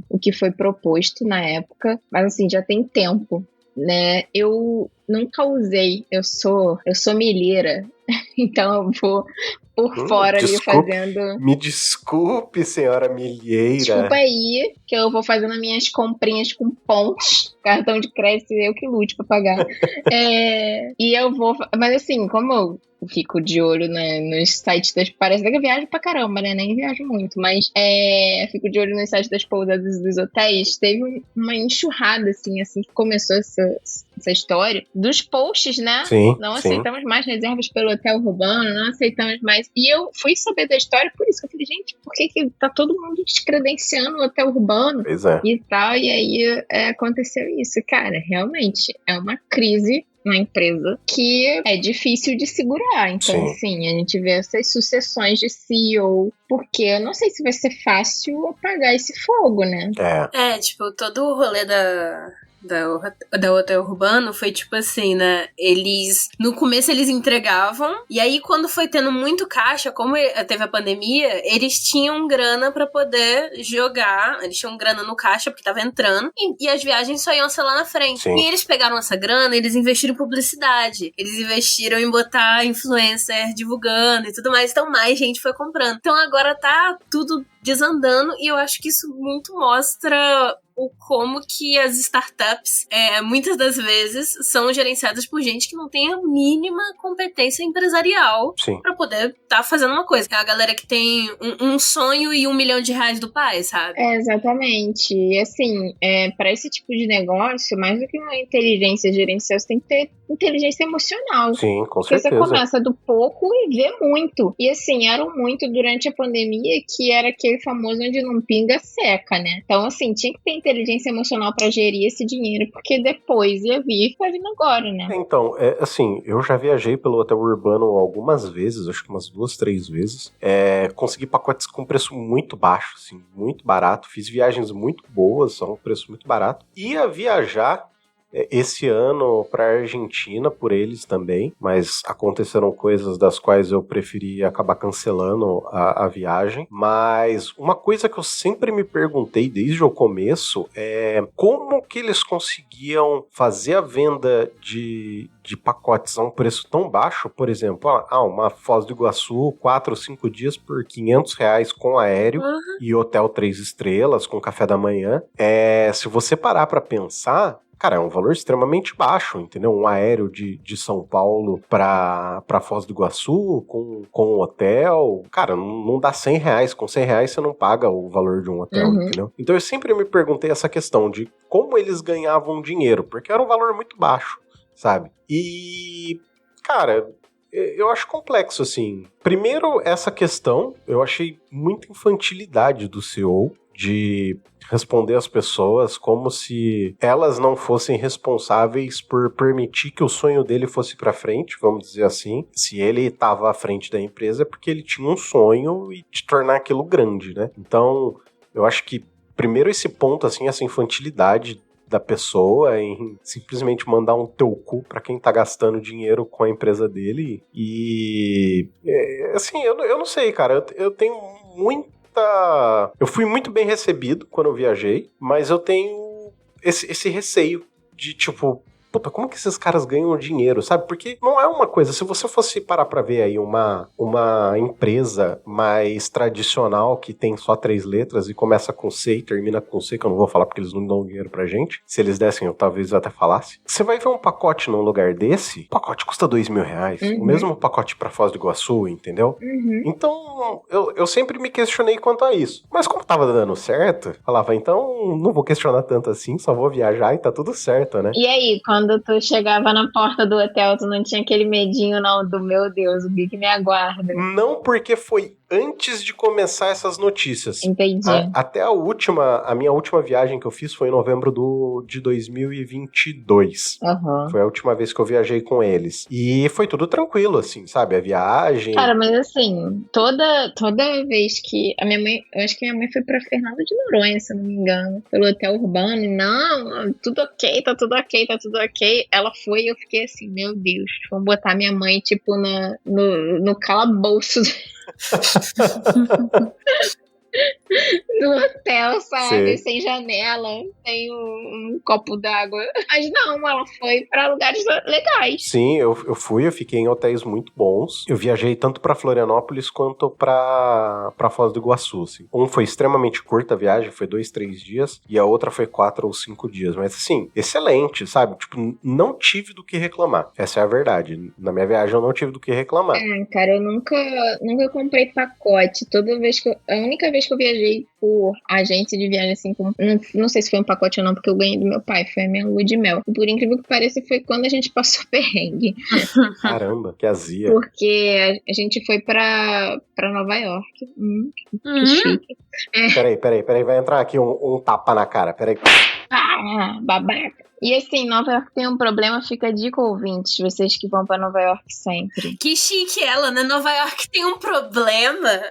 o que foi proposto na época. Mas, assim, já tem tempo, né? Eu nunca usei. Eu sou milheira. Então eu vou por fora ali fazendo...
Me desculpe, senhora milheira.
Desculpa aí, que eu vou fazendo as minhas comprinhas com pontos. Cartão de crédito, eu que lute pra pagar. E eu vou... Mas assim, como eu fico de olho, né, nos sites das... Parece que eu viajo pra caramba, né? Nem viajo muito, mas fico de olho nos sites das pousadas dos hotéis. Teve uma enxurrada, assim que começou essa história, dos posts, né?
Sim,
não
sim.
aceitamos mais reservas pelo hotel urbano, não aceitamos mais. E eu fui saber da história por isso. Eu falei, gente, por que tá todo mundo descredenciando o hotel urbano?
Pois é.
E tal, e aí aconteceu isso. Cara, realmente, é uma crise na empresa que é difícil de segurar. Então,
Sim.
assim, a gente vê essas sucessões de CEO, porque eu não sei se vai ser fácil apagar esse fogo, né?
Tipo, todo o rolê da hotel urbano foi tipo assim, né? No começo eles entregavam, e aí quando foi tendo muito caixa, como teve a pandemia, eles tinham grana pra poder jogar, eles tinham grana no caixa porque tava entrando, e as viagens só iam ser lá na frente.
Sim.
E eles pegaram essa grana, eles investiram em publicidade, eles investiram em botar influencer divulgando e tudo mais, então mais gente foi comprando. Então agora tá tudo desandando, e eu acho que isso muito mostra o como que as startups, muitas das vezes, são gerenciadas por gente que não tem a mínima competência empresarial pra poder tá fazendo uma coisa. É a galera que tem um sonho e R$1 milhão do pai, sabe?
Exatamente. E assim, para esse tipo de negócio, mais do que uma inteligência gerencial, você tem que ter inteligência emocional.
Sim, com
Porque
certeza.
você começa do pouco e vê muito. E assim, era muito durante a pandemia, que era aquele famoso onde não pinga seca, né? Então assim, tinha que ter inteligência emocional pra gerir esse dinheiro, porque depois ia vir e tá vindo agora, né?
Então, assim, eu já viajei pelo hotel urbano algumas vezes, acho que umas 2, 3 vezes. Consegui pacotes com preço muito baixo, assim, muito barato. Fiz viagens muito boas, a um preço muito barato. Ia viajar esse ano para Argentina por eles também, mas aconteceram coisas das quais eu preferi acabar cancelando a viagem. Mas uma coisa que eu sempre me perguntei desde o começo é como que eles conseguiam fazer a venda de pacotes a um preço tão baixo. Por exemplo, uma Foz do Iguaçu, 4 ou 5 dias por R$500 com aéreo e hotel 3 estrelas com café da manhã. Se você parar para pensar, cara, é um valor extremamente baixo, entendeu? Um aéreo de São Paulo pra Foz do Iguaçu com um hotel, cara, não dá R$100. Com R$100 você não paga o valor de um hotel, entendeu? Então eu sempre me perguntei essa questão de como eles ganhavam dinheiro, porque era um valor muito baixo, sabe? E, cara, eu acho complexo, assim. Primeiro, essa questão, eu achei muita infantilidade do CEO de responder às pessoas como se elas não fossem responsáveis por permitir que o sonho dele fosse pra frente, vamos dizer assim. Se ele estava à frente da empresa é porque ele tinha um sonho e de tornar aquilo grande, né? Então, eu acho que primeiro esse ponto, assim, essa infantilidade da pessoa em simplesmente mandar um teu cu pra quem tá gastando dinheiro com a empresa dele. E assim, eu não sei, cara, eu tenho eu fui muito bem recebido quando eu viajei, mas eu tenho esse receio de, tipo, puta, como que esses caras ganham dinheiro, sabe? Porque não é uma coisa, se você fosse parar pra ver aí uma empresa mais tradicional que tem só 3 letras e começa com C e termina com C, que eu não vou falar porque eles não dão dinheiro pra gente, se eles dessem eu talvez até falasse. Você vai ver um pacote num lugar desse, o pacote custa R$2.000, o mesmo pacote pra Foz do Iguaçu, entendeu? Então, eu sempre me questionei quanto a isso. Mas como tava dando certo, falava, então não vou questionar tanto assim, só vou viajar e tá tudo certo, né?
E aí, quando tu chegava na porta do hotel, tu não tinha aquele medinho, não, do meu Deus, o que me aguarda?
Não, porque foi antes de começar essas notícias.
Entendi.
Até a minha última viagem que eu fiz foi em novembro de 2022. Foi a última vez que eu viajei com eles. E foi tudo tranquilo, assim, sabe? A viagem...
Cara, mas assim, toda vez que a minha mãe, eu acho que minha mãe foi pra Fernando de Noronha, se eu não me engano, pelo hotel urbano, e não, tudo ok, tá tudo ok, tá tudo ok. Ela foi e eu fiquei assim, meu Deus, vamos botar minha mãe, tipo, no calabouço do hotel, sabe?
Sim.
Sem janela, sem um copo d'água. Mas não, ela foi pra lugares legais.
Sim, eu fiquei em hotéis muito bons. Eu viajei tanto pra Florianópolis quanto pra Foz do Iguaçu, assim. Um foi extremamente curta a viagem, foi 2, 3 dias, e a outra foi 4 ou 5 dias. Mas assim, excelente, sabe? Tipo, não tive do que reclamar. Essa é a verdade. Na minha viagem eu não tive do que reclamar.
Cara, eu nunca comprei pacote. A única vez que eu viajei por agência de viagem, assim, não sei se foi um pacote ou não, porque eu ganhei do meu pai, foi a minha lua de mel. E por incrível que pareça, foi quando a gente passou perrengue.
Caramba, que azia.
Porque a gente foi pra Nova York. Que chique.
Peraí, vai entrar aqui um tapa na cara, peraí.
Babaca. E assim, Nova York tem um problema, fica a dica, ouvintes, vocês que vão pra Nova York sempre.
Que chique ela, né? Nova York tem um problema.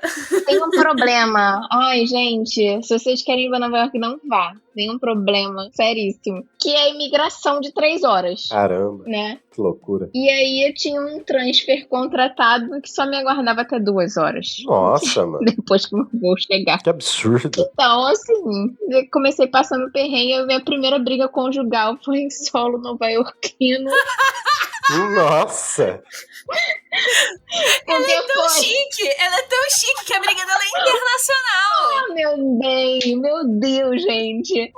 Tem um problema. Ai, gente, se vocês querem ir pra Nova York, não vá. Tem um problema seríssimo. Que é a imigração de 3 horas.
Caramba.
Né?
Que loucura.
E aí eu tinha um transfer contratado que só me aguardava até 2 horas.
Nossa, mano.
Depois que o meu voo chegar.
Que absurdo.
Então, assim, eu comecei passando perrengue. A minha primeira briga conjugal foi em solo nova-iorquino.
Nossa.
Ela é tão chique que a briga dela é internacional.
Meu bem, meu Deus, gente.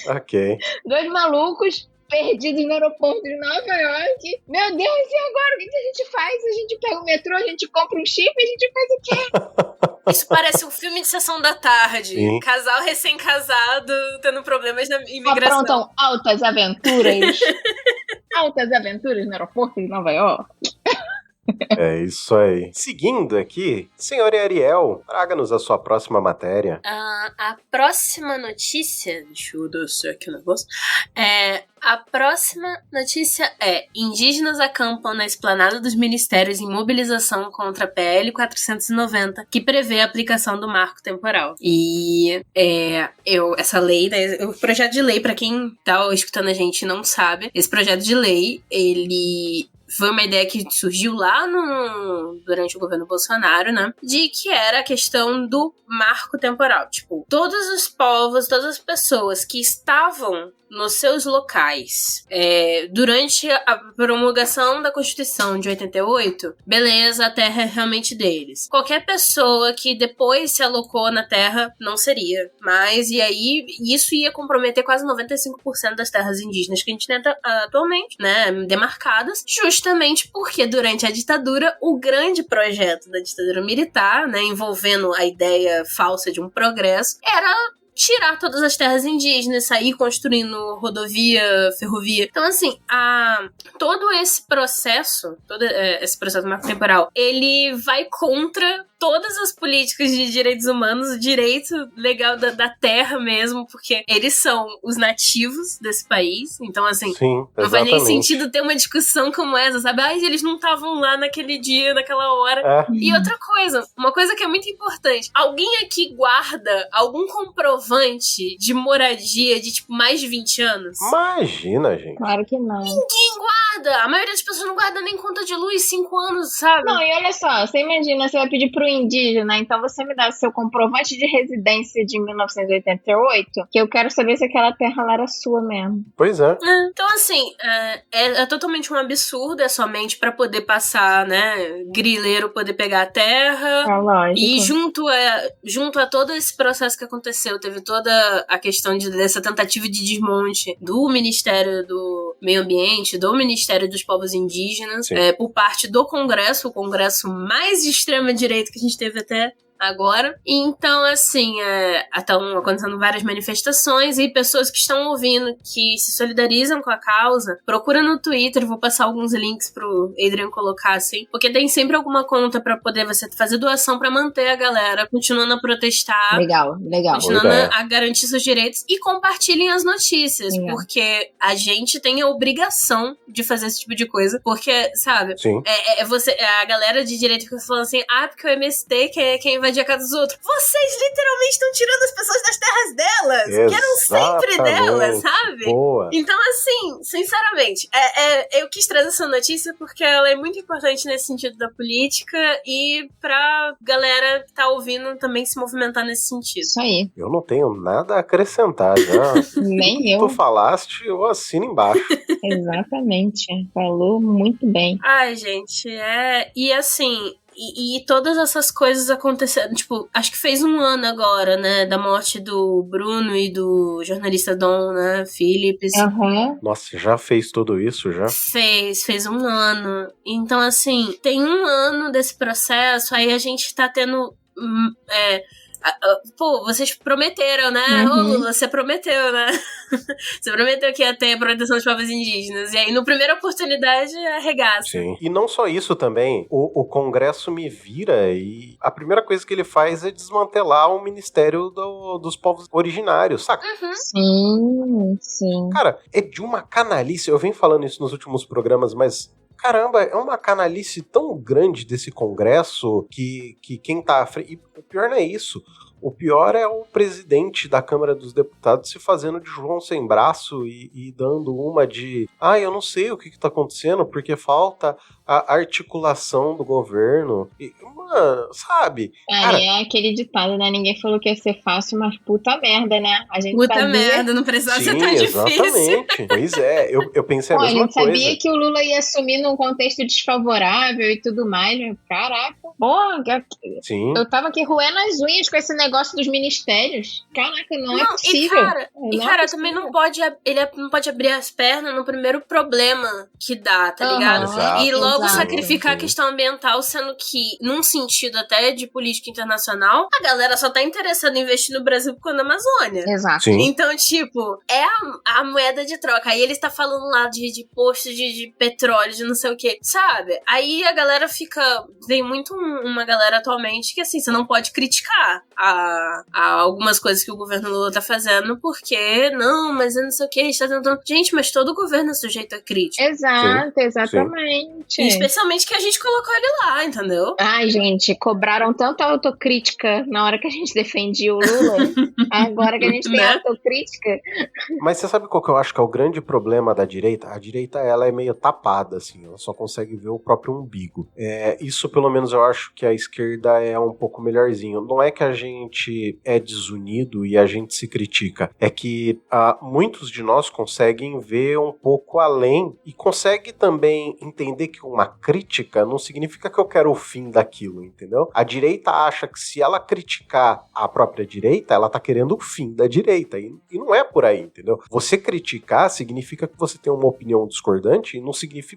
Ok.
2 malucos perdidos no aeroporto de Nova York. Meu Deus, e agora? O que a gente faz? A gente pega o metrô, a gente compra um chip, a gente faz o quê?
Isso parece um filme de sessão da tarde.
Sim.
Casal recém-casado tendo problemas na imigração.
Aprontam altas aventuras. Altas aventuras no aeroporto de Nova York.
É isso aí. Seguindo aqui, senhora Ariel, traga-nos a sua próxima matéria.
A próxima notícia... Deixa eu descer aqui o negócio. A próxima notícia é: indígenas acampam na esplanada dos ministérios em mobilização contra a PL 490, que prevê a aplicação do marco temporal. E essa lei, né, o projeto de lei, pra quem tá escutando a gente e não sabe, esse projeto de lei, ele... foi uma ideia que surgiu lá durante o governo Bolsonaro, né? De que era a questão do marco temporal. Tipo, todos os povos, todas as pessoas que estavam nos seus locais durante a promulgação da Constituição de 88, beleza, a terra é realmente deles. Qualquer pessoa que depois se alocou na terra não seria. Mas, e aí, isso ia comprometer quase 95% das terras indígenas que a gente tem atualmente, né? Demarcadas, justamente porque durante a ditadura, o grande projeto da ditadura militar, né, envolvendo a ideia falsa de um progresso, era tirar todas as terras indígenas, sair construindo rodovia, ferrovia. Então, assim, todo esse processo do marco temporal, ele vai contra todas as políticas de direitos humanos, o direito legal da terra mesmo, porque eles são os nativos desse país. Então, assim,
sim,
não faz nem sentido ter uma discussão como essa, sabe? Eles não estavam lá naquele dia, naquela hora. E outra coisa, uma coisa que é muito importante, alguém aqui guarda algum comprovante de moradia de, tipo, mais de 20 anos?
Imagina, gente.
Claro que não.
Ninguém guarda! A maioria das pessoas não guarda nem conta de luz, 5 anos, sabe?
Não, e olha só, você imagina, você vai pedir pro indígena, então você me dá seu comprovante de residência de 1988, que eu quero saber se aquela terra lá era sua mesmo.
Pois é.
Então, assim, é totalmente um absurdo, é somente pra poder passar, né, grileiro poder pegar a terra.
Lógico.
E junto a todo esse processo que aconteceu, teve toda a questão dessa tentativa de desmonte do Ministério do Meio Ambiente, do Ministério dos Povos Indígenas, por parte do Congresso, o Congresso mais de extrema-direita que a gente teve até agora. Então, assim, estão acontecendo várias manifestações e pessoas que estão ouvindo, que se solidarizam com a causa, procura no Twitter, vou passar alguns links pro Adrian colocar, assim, porque tem sempre alguma conta pra poder você fazer doação pra manter a galera continuando a protestar.
Legal.
Continuando a garantir seus direitos e compartilhem as notícias, porque a gente tem a obrigação de fazer esse tipo de coisa, porque, sabe, a galera de direita fica falando assim, porque o MST quem vai a casa dos outros. Vocês literalmente estão tirando as pessoas das terras delas, que eram sempre delas, sabe?
Boa.
Então, assim, sinceramente, eu quis trazer essa notícia porque ela é muito importante nesse sentido da política e pra galera que tá ouvindo também se movimentar nesse sentido.
Isso aí.
Eu não tenho nada a acrescentar, já.
Nem eu.
Tu falaste, eu assino embaixo.
Exatamente. Falou muito bem.
Ai, gente, E assim... E todas essas coisas aconteceram, tipo, acho que fez um ano agora, né, da morte do Bruno e do jornalista Dom, né, Phillips.
Nossa, já fez tudo isso, já?
Fez um ano. Então, assim, tem um ano desse processo, aí a gente tá tendo... Pô, vocês prometeram, né? Ô, Lula, você prometeu, né? Você prometeu que ia ter a proteção dos povos indígenas. E aí, na primeira oportunidade, arregaça.
Sim. E não só isso também. O Congresso me vira e a primeira coisa que ele faz é desmantelar o Ministério dos Povos Originários, saca?
Sim.
Cara, é de uma canalice. Eu venho falando isso nos últimos programas, mas... Caramba, é uma canalice tão grande desse Congresso que quem tá à frente... E o pior não é isso. O pior é o presidente da Câmara dos Deputados se fazendo de João sem braço e dando uma de... eu não sei o que tá acontecendo porque falta a articulação do governo. Sabe?
Cara, é aquele ditado, né? Ninguém falou que ia ser fácil, mas puta merda, né? A gente
puta
sabia...
merda, não precisava ser tão difícil.
Exatamente. Pois é, eu pensei a mesma coisa.
A gente sabia que o Lula ia assumir num contexto desfavorável e tudo mais. Caraca. Porra,
Sim.
Eu tava aqui roendo as unhas com esse negócio dos ministérios. Caraca, não é possível.
E cara, também não pode, ele não pode abrir as pernas no primeiro problema que dá, tá ligado?
Exato,
e logo sacrificar
sim.
a questão ambiental, sendo que, num sentido até de política internacional, a galera só tá interessada em investir no Brasil por conta da Amazônia.
Exato.
Sim.
Então, tipo, é a moeda de troca. Aí ele está falando lá de posto de petróleo, de não sei o que, sabe? Aí a galera vem muito uma galera atualmente que, assim, você não pode criticar a algumas coisas que o governo Lula tá fazendo, porque, não, mas eu não sei o que, está tentando... Gente, mas todo governo é sujeito a crítica.
Exato, exatamente.
Especialmente que a gente colocou ele lá, entendeu?
Ai, gente, cobraram tanta autocrítica na hora que a gente defendia o Lula. Agora que a gente tem autocrítica.
Mas você sabe qual que eu acho que é o grande problema da direita? A direita, ela é meio tapada, assim, ela só consegue ver o próprio umbigo. Isso, pelo menos, eu acho que a esquerda é um pouco melhorzinho. Não é que a gente é desunido e a gente se critica. É que muitos de nós conseguem ver um pouco além e conseguem também entender que uma crítica não significa que eu quero o fim daquilo, entendeu? A direita acha que se ela criticar a própria direita, ela tá querendo o fim da direita. E não é por aí, entendeu? Você criticar significa que você tem uma opinião discordante,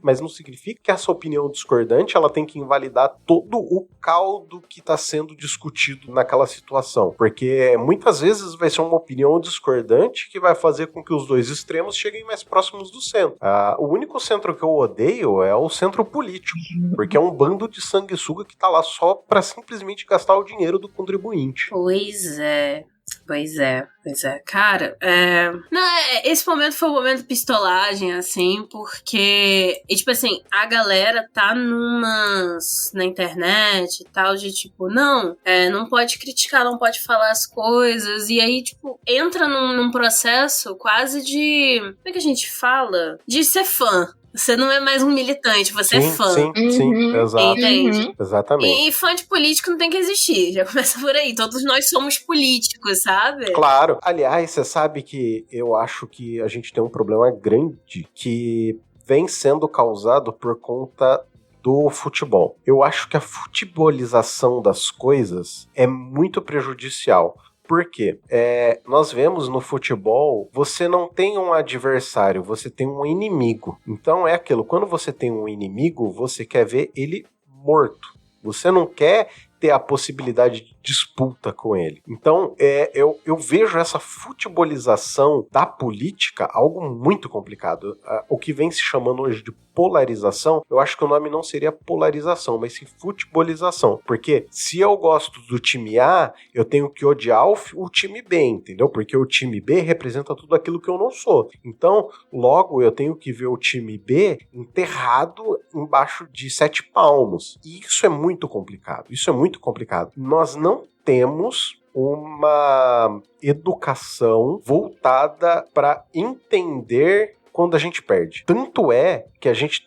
mas não significa que essa opinião discordante ela tem que invalidar todo o caldo que está sendo discutido naquela situação. Porque muitas vezes vai ser uma opinião discordante que vai fazer com que os dois extremos cheguem mais próximos do centro. O único centro que eu odeio é o centro político, porque é um bando de sanguessuga que tá lá só para simplesmente gastar o dinheiro do contribuinte.
Pois é. Cara, esse momento foi um momento de pistolagem, assim, porque, tipo assim, a galera tá na internet e tal, de tipo, não pode criticar, não pode falar as coisas, e aí, tipo, entra num processo quase de, como é que a gente fala? De ser fã. Você não é mais um militante, você é fã.
Sim, exato.
Entende?
Exatamente.
E fã de político não tem que existir, já começa por aí. Todos nós somos políticos, sabe?
Claro. Aliás, você sabe que eu acho que a gente tem um problema grande que vem sendo causado por conta do futebol. Eu acho que a futebolização das coisas é muito prejudicial. Por quê? Nós vemos no futebol, você não tem um adversário, você tem um inimigo. Então é aquilo, quando você tem um inimigo, você quer ver ele morto. Você não quer ter a possibilidade de disputa com ele. Então, eu vejo essa futebolização da política algo muito complicado. O que vem se chamando hoje de polarização, eu acho que o nome não seria polarização, mas sim futebolização. Porque se eu gosto do time A, eu tenho que odiar o time B, entendeu? Porque o time B representa tudo aquilo que eu não sou. Então, logo, eu tenho que ver o time B enterrado embaixo de 7 palmos. E isso é muito complicado. Nós não temos uma educação voltada para entender quando a gente perde. Tanto é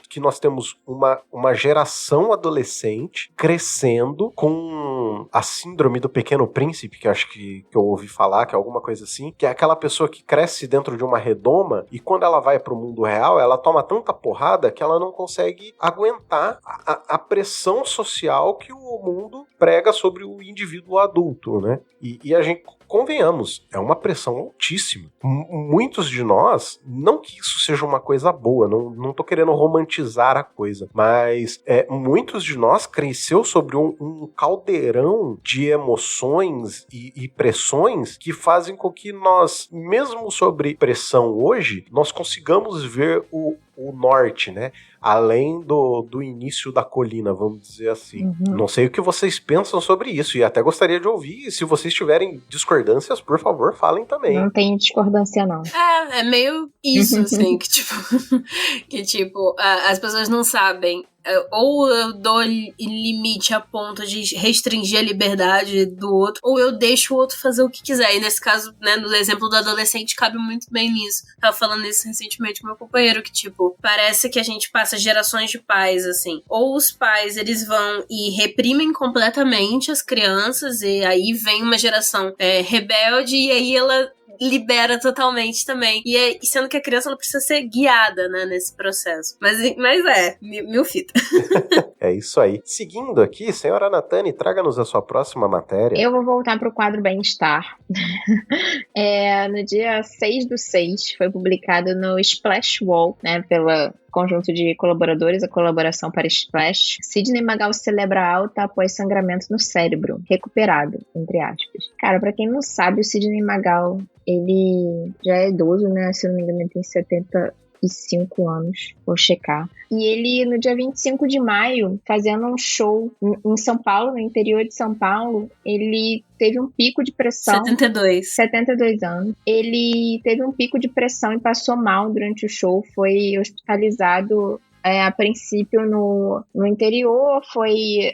que nós temos uma geração adolescente crescendo com a síndrome do Pequeno Príncipe, que eu acho que eu ouvi falar, que é alguma coisa assim, que é aquela pessoa que cresce dentro de uma redoma e quando ela vai pro mundo real, ela toma tanta porrada que ela não consegue aguentar a pressão social que o mundo prega sobre o indivíduo adulto, né? E a gente, convenhamos, é uma pressão altíssima. Muitos de nós, não que isso seja uma coisa boa, não tô querendo romantizar a coisa, mas muitos de nós cresceu sobre um caldeirão de emoções e pressões que fazem com que nós, mesmo sobre pressão hoje, nós consigamos ver o norte, né? Além do início da colina, vamos dizer assim. Não sei o que vocês pensam sobre isso, e até gostaria de ouvir. Se vocês tiverem discordâncias, por favor, falem também.
Não tem discordância, não.
É meio isso, assim, que tipo, as pessoas não sabem. Ou eu dou limite a ponto de restringir a liberdade do outro, ou eu deixo o outro fazer o que quiser. E nesse caso, né, no exemplo do adolescente, cabe muito bem nisso. Tava falando isso recentemente com meu companheiro, que tipo, parece que a gente passa gerações de pais, assim. Ou os pais, eles vão e reprimem completamente as crianças, e aí vem uma geração rebelde, e aí ela libera totalmente também. E sendo que a criança ela precisa ser guiada, né, nesse processo. Mas mil fita.
É isso aí. Seguindo aqui, senhora Natane, traga-nos a sua próxima matéria.
Eu vou voltar para o quadro Bem-Estar. No dia 6/6 foi publicado no Splash Wall, né, pela conjunto de colaboradores, a colaboração para Splash. Sidney Magal celebra alta após sangramento no cérebro, recuperado, entre aspas. Cara, pra quem não sabe, o Sidney Magal, ele já é idoso, né? Se não me engano, ele tem 75 anos, vou checar. E ele, no dia 25 de maio, fazendo um show em São Paulo, no interior de São Paulo, ele teve um pico de pressão. 72 anos. Ele teve um pico de pressão e passou mal durante o show, foi hospitalizado a princípio no interior, foi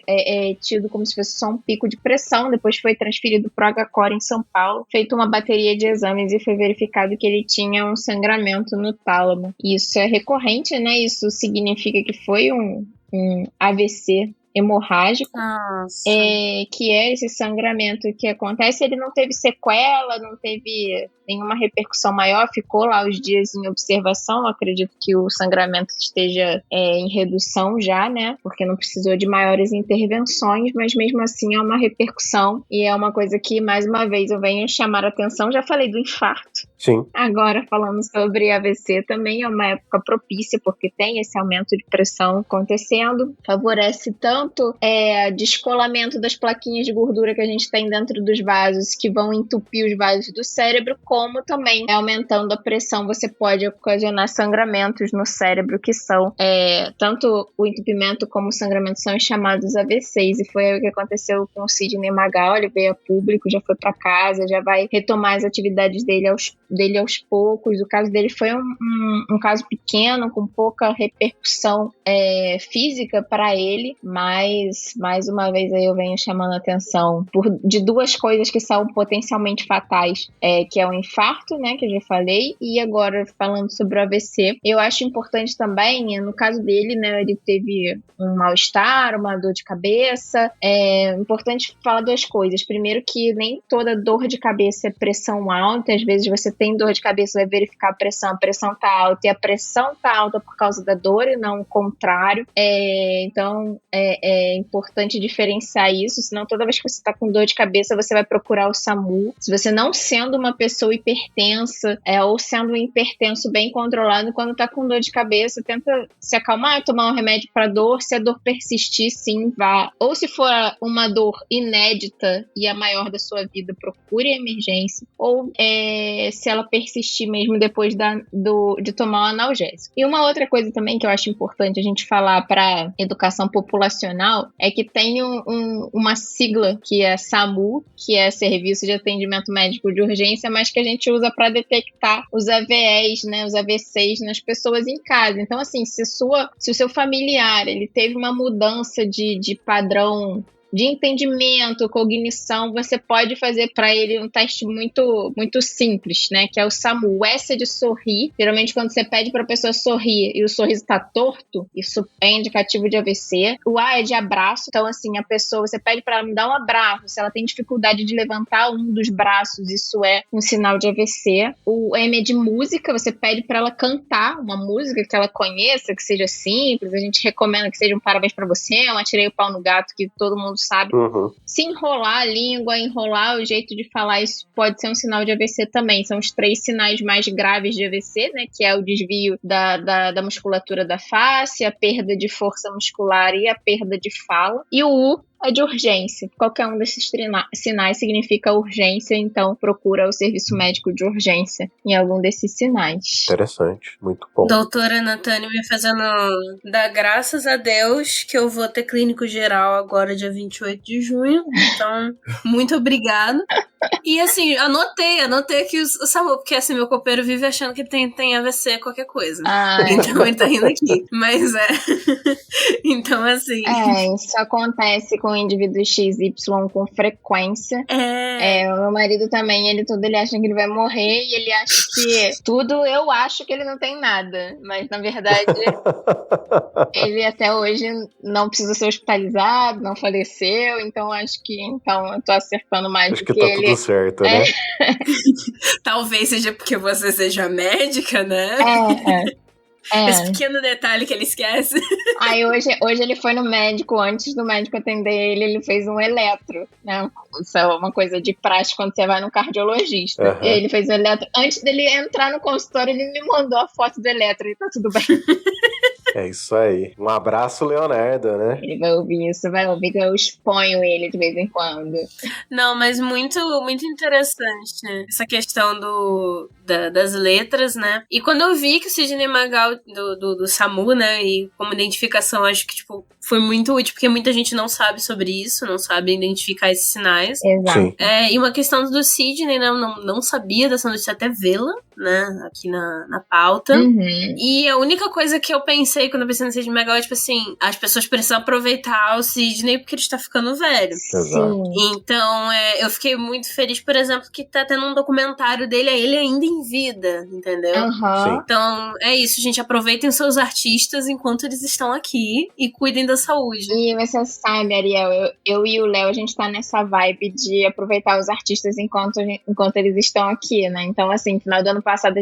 tido como se fosse só um pico de pressão, depois foi transferido para o HCOR em São Paulo, feito uma bateria de exames e foi verificado que ele tinha um sangramento no tálamo. Isso é recorrente, né? Isso significa que foi um AVC hemorrágico, que é esse sangramento que acontece. Ele não teve sequela, não teve nenhuma repercussão maior, ficou lá os dias em observação. Eu acredito que o sangramento esteja em redução já, né, porque não precisou de maiores intervenções, mas mesmo assim é uma repercussão e é uma coisa que, mais uma vez, eu venho chamar a atenção. Já falei do infarto.
Sim.
Agora, falando sobre AVC, também é uma época propícia, porque tem esse aumento de pressão acontecendo, favorece tanto descolamento das plaquinhas de gordura que a gente tem dentro dos vasos, que vão entupir os vasos do cérebro, como também aumentando a pressão, você pode ocasionar sangramentos no cérebro, que são, tanto o entupimento como o sangramento são os chamados AVCs, e foi o que aconteceu com o Sidney Magal. Ele veio a público, já foi para casa, já vai retomar as atividades dele aos dele aos poucos. O caso dele foi um caso pequeno, com pouca repercussão física para ele, mas mais uma vez aí eu venho chamando a atenção de duas coisas que são potencialmente fatais, que é o infarto, né, que eu já falei, e agora falando sobre o AVC. Eu acho importante também, no caso dele, né, ele teve um mal-estar, uma dor de cabeça. É importante falar duas coisas. Primeiro, que nem toda dor de cabeça é pressão alta. Às vezes você tem dor de cabeça, vai verificar a pressão tá alta, e a pressão tá alta por causa da dor e não o contrário. Então é importante diferenciar isso, senão toda vez que você tá com dor de cabeça, você vai procurar o SAMU. Se você não sendo uma pessoa hipertensa, ou sendo um hipertenso bem controlado, quando tá com dor de cabeça, tenta se acalmar, tomar um remédio para dor. Se a dor persistir, sim, vá. Ou se for uma dor inédita e a maior da sua vida, procure a emergência. Ou se ela persistir mesmo depois de tomar um analgésico. E uma outra coisa também que eu acho importante a gente falar para educação populacional é que tem uma sigla que é SAMU, que é Serviço de Atendimento Médico de Urgência, mas que a gente usa para detectar os AVEs, né, os AVCs nas pessoas em casa. Então, assim, se o seu familiar ele teve uma mudança de padrão de entendimento, cognição, você pode fazer para ele um teste muito, muito simples, né? Que é o SAMU. O S é de sorrir. Geralmente, quando você pede para a pessoa sorrir e o sorriso está torto, isso é indicativo de AVC. O A é de abraço. Então, assim, a pessoa, você pede para ela me dar um abraço. Se ela tem dificuldade de levantar um dos braços, isso é um sinal de AVC. O M é de música. Você pede para ela cantar uma música que ela conheça, que seja simples. A gente recomenda que seja um parabéns para você, um atirei o pau no gato, que todo mundo sabe. Se enrolar a língua, enrolar o jeito de falar, isso pode ser um sinal de AVC também. São os 3 sinais mais graves de AVC, né? Que é o desvio da musculatura da face, a perda de força muscular e a perda de fala. E o U é de urgência. Qualquer um desses sinais significa urgência, então procura o serviço médico de urgência em algum desses sinais.
Interessante, muito bom.
Doutora Natânia me fazendo dar graças a Deus que eu vou ter clínico geral agora dia 28 de junho, então muito obrigada. E assim, anotei aqui o SAMU, porque assim, meu copeiro vive achando que tem AVC, qualquer coisa. Então ele tá rindo aqui. Mas então assim...
isso acontece com indivíduos XY com frequência. O meu marido também, ele acha que ele vai morrer e ele acha que tudo, eu acho que ele não tem nada. Mas na verdade, ele até hoje não precisa ser hospitalizado, não faleceu, então acho que eu tô acertando mais
acho
do que
tá
ele.
Tudo certo, né?
Talvez seja porque você seja médica, né? Esse pequeno detalhe que ele esquece.
Aí hoje ele foi no médico, antes do médico atender ele fez um eletro, né? Isso é uma coisa de praxe quando você vai no cardiologista. E ele fez um eletro. Antes dele entrar no consultório, ele me mandou a foto do eletro e tá tudo bem.
É isso aí. Um abraço, Leonardo, né?
Ele vai ouvir isso, vai ouvir que eu exponho ele de vez em quando.
Não, mas muito, muito interessante, né? Essa questão das letras, né? E quando eu vi que o Sidney Magal do SAMU, né? E como identificação, acho que, tipo, foi muito útil, porque muita gente não sabe sobre isso, não sabe identificar esses sinais.
Exato.
E uma questão do Sidney, né? Eu não sabia dessa notícia até vê-la, né? Aqui na pauta. E a única coisa que eu pensei quando eu pensei no Sidney Magal é, tipo assim, as pessoas precisam aproveitar o Sidney porque ele está ficando velho.
Exato.
Então, eu fiquei muito feliz, por exemplo, que tá tendo um documentário dele, ele ainda em vida, entendeu? Então, é isso, gente, aproveitem os seus artistas enquanto eles estão aqui e cuidem da saúde.
E você sabe, Ariel, eu e o Léo, a gente tá nessa vibe de aproveitar os artistas enquanto eles estão aqui, né? Então, assim, final do ano passado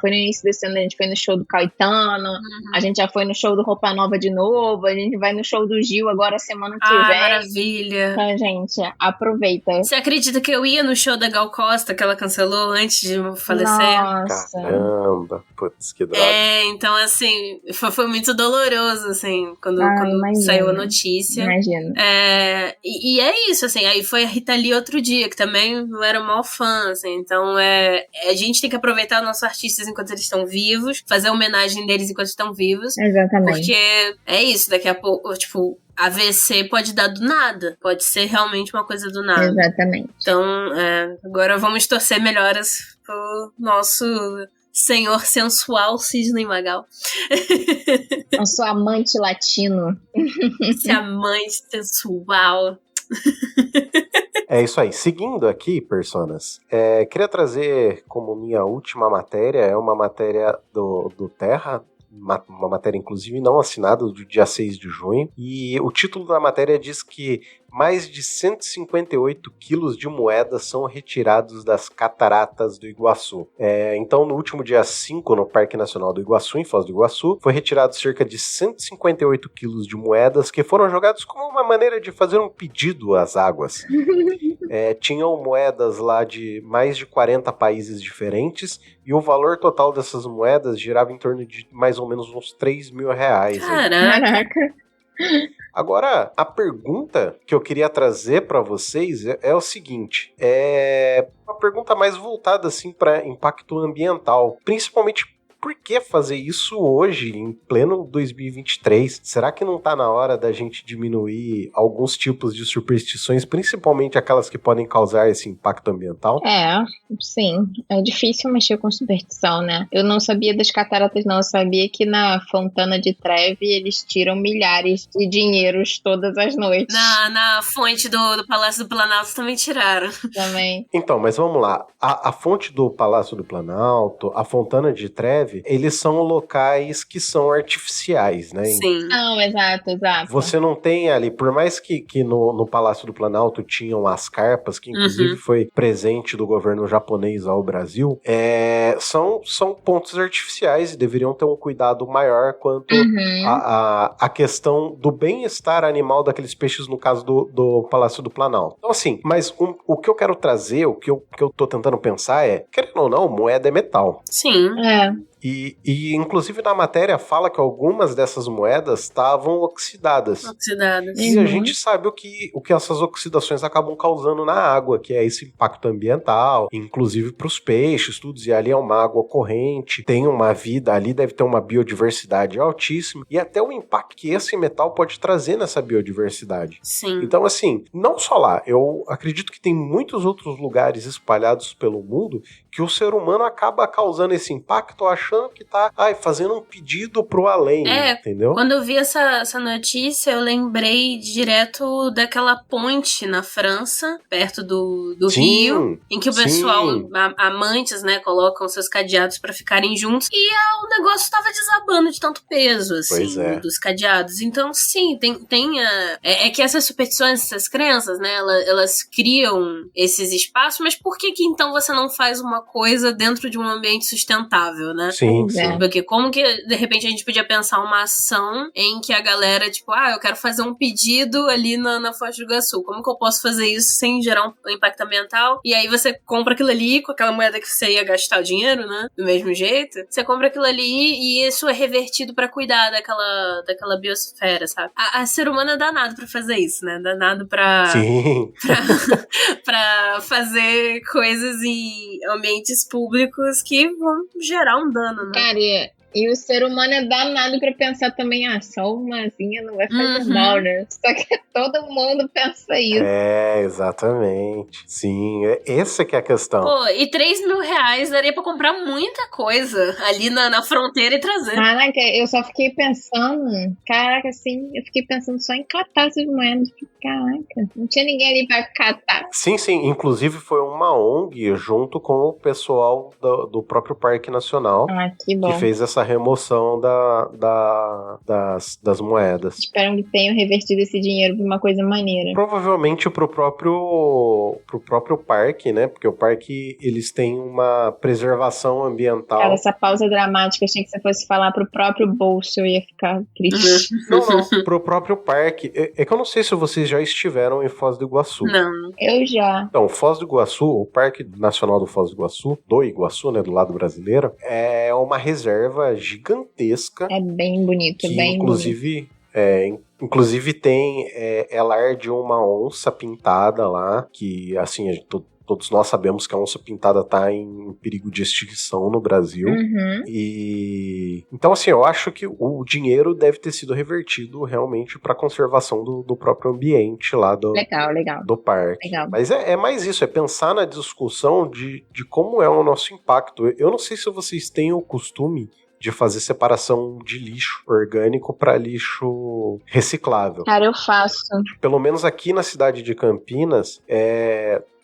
foi no início desse ano, a gente foi no show do Caetano, a gente já foi no show do Roupa Nova de novo, a gente vai no show do Gil agora semana que vem.
Maravilha.
Então, gente, aproveita.
Você acredita que eu ia no show da Gal Costa, que ela cancelou antes de falecer?
Nossa.
Caramba, putz, que droga.
Então, assim, foi muito doloroso, assim, quando
imagino.
saiu a notícia.
Imagino.
E é isso, assim, aí foi a Rita Lee outro dia, que também eu era mó fã, assim, então a gente tem que aproveitar os nossos artistas enquanto eles estão vivos, fazer a homenagem deles enquanto estão vivos.
Exatamente.
Porque é isso, daqui a pouco, tipo, AVC pode dar do nada. Pode ser realmente uma coisa do nada.
Exatamente.
Então, agora vamos torcer melhoras pro nosso senhor sensual Sidney Magal.
Nosso amante latino.
Esse amante sensual.
É isso aí. Seguindo aqui, personas, queria trazer como minha última matéria, é uma matéria do Terra, uma matéria inclusive não assinada, do dia 6 de junho, e o título da matéria diz que mais de 158 quilos de moedas são retirados das cataratas do Iguaçu. Então, no último dia 5, no Parque Nacional do Iguaçu, em Foz do Iguaçu, foi retirado cerca de 158 quilos de moedas que foram jogados como uma maneira de fazer um pedido às águas. Tinham moedas lá de mais de 40 países diferentes e o valor total dessas moedas girava em torno de mais ou menos uns 3 mil reais.
Caraca.
Agora, a pergunta que eu queria trazer para vocês é o seguinte, uma pergunta mais voltada assim para impacto ambiental, principalmente por que fazer isso hoje, em pleno 2023? Será que não tá na hora da gente diminuir alguns tipos de superstições, principalmente aquelas que podem causar esse impacto ambiental?
Sim. É difícil mexer com superstição, né? Eu não sabia das cataratas, não. Eu sabia que na Fontana de Trevi eles tiram milhares de dinheiros todas as noites.
Na fonte do Palácio do Planalto também tiraram.
Também.
Então, mas vamos lá. A fonte do Palácio do Planalto, a Fontana de Trevi, eles são locais que são artificiais, né?
Sim.
Não, exato.
Você não tem ali, por mais que no Palácio do Planalto tinham as carpas, que inclusive foi presente do governo japonês ao Brasil, são pontos artificiais e deveriam ter um cuidado maior quanto a questão do bem-estar animal daqueles peixes, no caso do Palácio do Planalto. Então assim, mas o que eu quero trazer, o que eu tô tentando pensar querendo ou não, moeda é metal.
Sim.
E inclusive na matéria fala que algumas dessas moedas estavam oxidadas. E a gente sabe o que essas oxidações acabam causando na água, que é esse impacto ambiental, inclusive para os peixes, tudo. E ali é uma água corrente, tem uma vida ali, deve ter uma biodiversidade altíssima, e até o impacto que esse metal pode trazer nessa biodiversidade.
Sim.
Então, assim, não só lá, eu acredito que tem muitos outros lugares espalhados pelo mundo que o ser humano acaba causando esse impacto achando que tá fazendo um pedido pro além, entendeu?
Quando eu vi essa notícia, eu lembrei direto daquela ponte na França, perto do Rio, em que o pessoal, amantes, né, colocam seus cadeados pra ficarem juntos, e o negócio tava desabando de tanto peso, assim, dos cadeados. Então, sim, tem que essas superstições, essas crenças, né, elas criam esses espaços, mas por que então você não faz uma coisa dentro de um ambiente sustentável, né?
Sim.
Porque como que, de repente, a gente podia pensar uma ação em que a galera, tipo, eu quero fazer um pedido ali na Foz do Iguaçu. Como que eu posso fazer isso sem gerar um impacto ambiental? E aí você compra aquilo ali com aquela moeda que você ia gastar o dinheiro, né? Do mesmo jeito. Você compra aquilo ali e isso é revertido pra cuidar daquela biosfera, sabe? A ser humano é danado pra fazer isso, né? Danado pra fazer coisas em ambientes públicos que vão gerar um dano, né?
Cara, e o ser humano é danado pra pensar também, só umazinha não vai fazer mal, né? Só que todo mundo pensa isso.
Exatamente. Sim, essa que é a questão.
Pô, e 3 mil reais daria pra comprar muita coisa ali na fronteira e trazer.
Caraca, eu só fiquei pensando, eu fiquei pensando só em catar essas moedas. Caraca, não tinha ninguém ali pra catar.
Sim, inclusive foi uma ONG junto com o pessoal do próprio Parque Nacional
que bom.
Que fez essa remoção das moedas.
Espero que tenham revertido esse dinheiro pra uma coisa maneira.
Provavelmente pro próprio parque, né? Porque o parque, eles têm uma preservação ambiental.
Cara, essa pausa dramática, achei que você fosse falar pro próprio bolso, eu ia ficar triste.
Não, pro próprio parque. É que eu não sei se vocês já estiveram em Foz do Iguaçu.
Não.
Eu já.
Então, Foz do Iguaçu, o Parque Nacional do Foz do Iguaçu, né, do lado brasileiro, é uma reserva gigantesca.
É bem bonito, bem
inclusive, bonito. Inclusive tem lar de uma onça pintada lá, que assim, todo todos nós sabemos que a onça-pintada tá em perigo de extinção no Brasil. E então, assim, eu acho que o dinheiro deve ter sido revertido realmente para conservação do próprio ambiente lá do parque.
Legal.
Mas é mais isso, é pensar na discussão de como é o nosso impacto. Eu não sei se vocês têm o costume de fazer separação de lixo orgânico para lixo reciclável.
Cara, eu faço.
Pelo menos aqui na cidade de Campinas,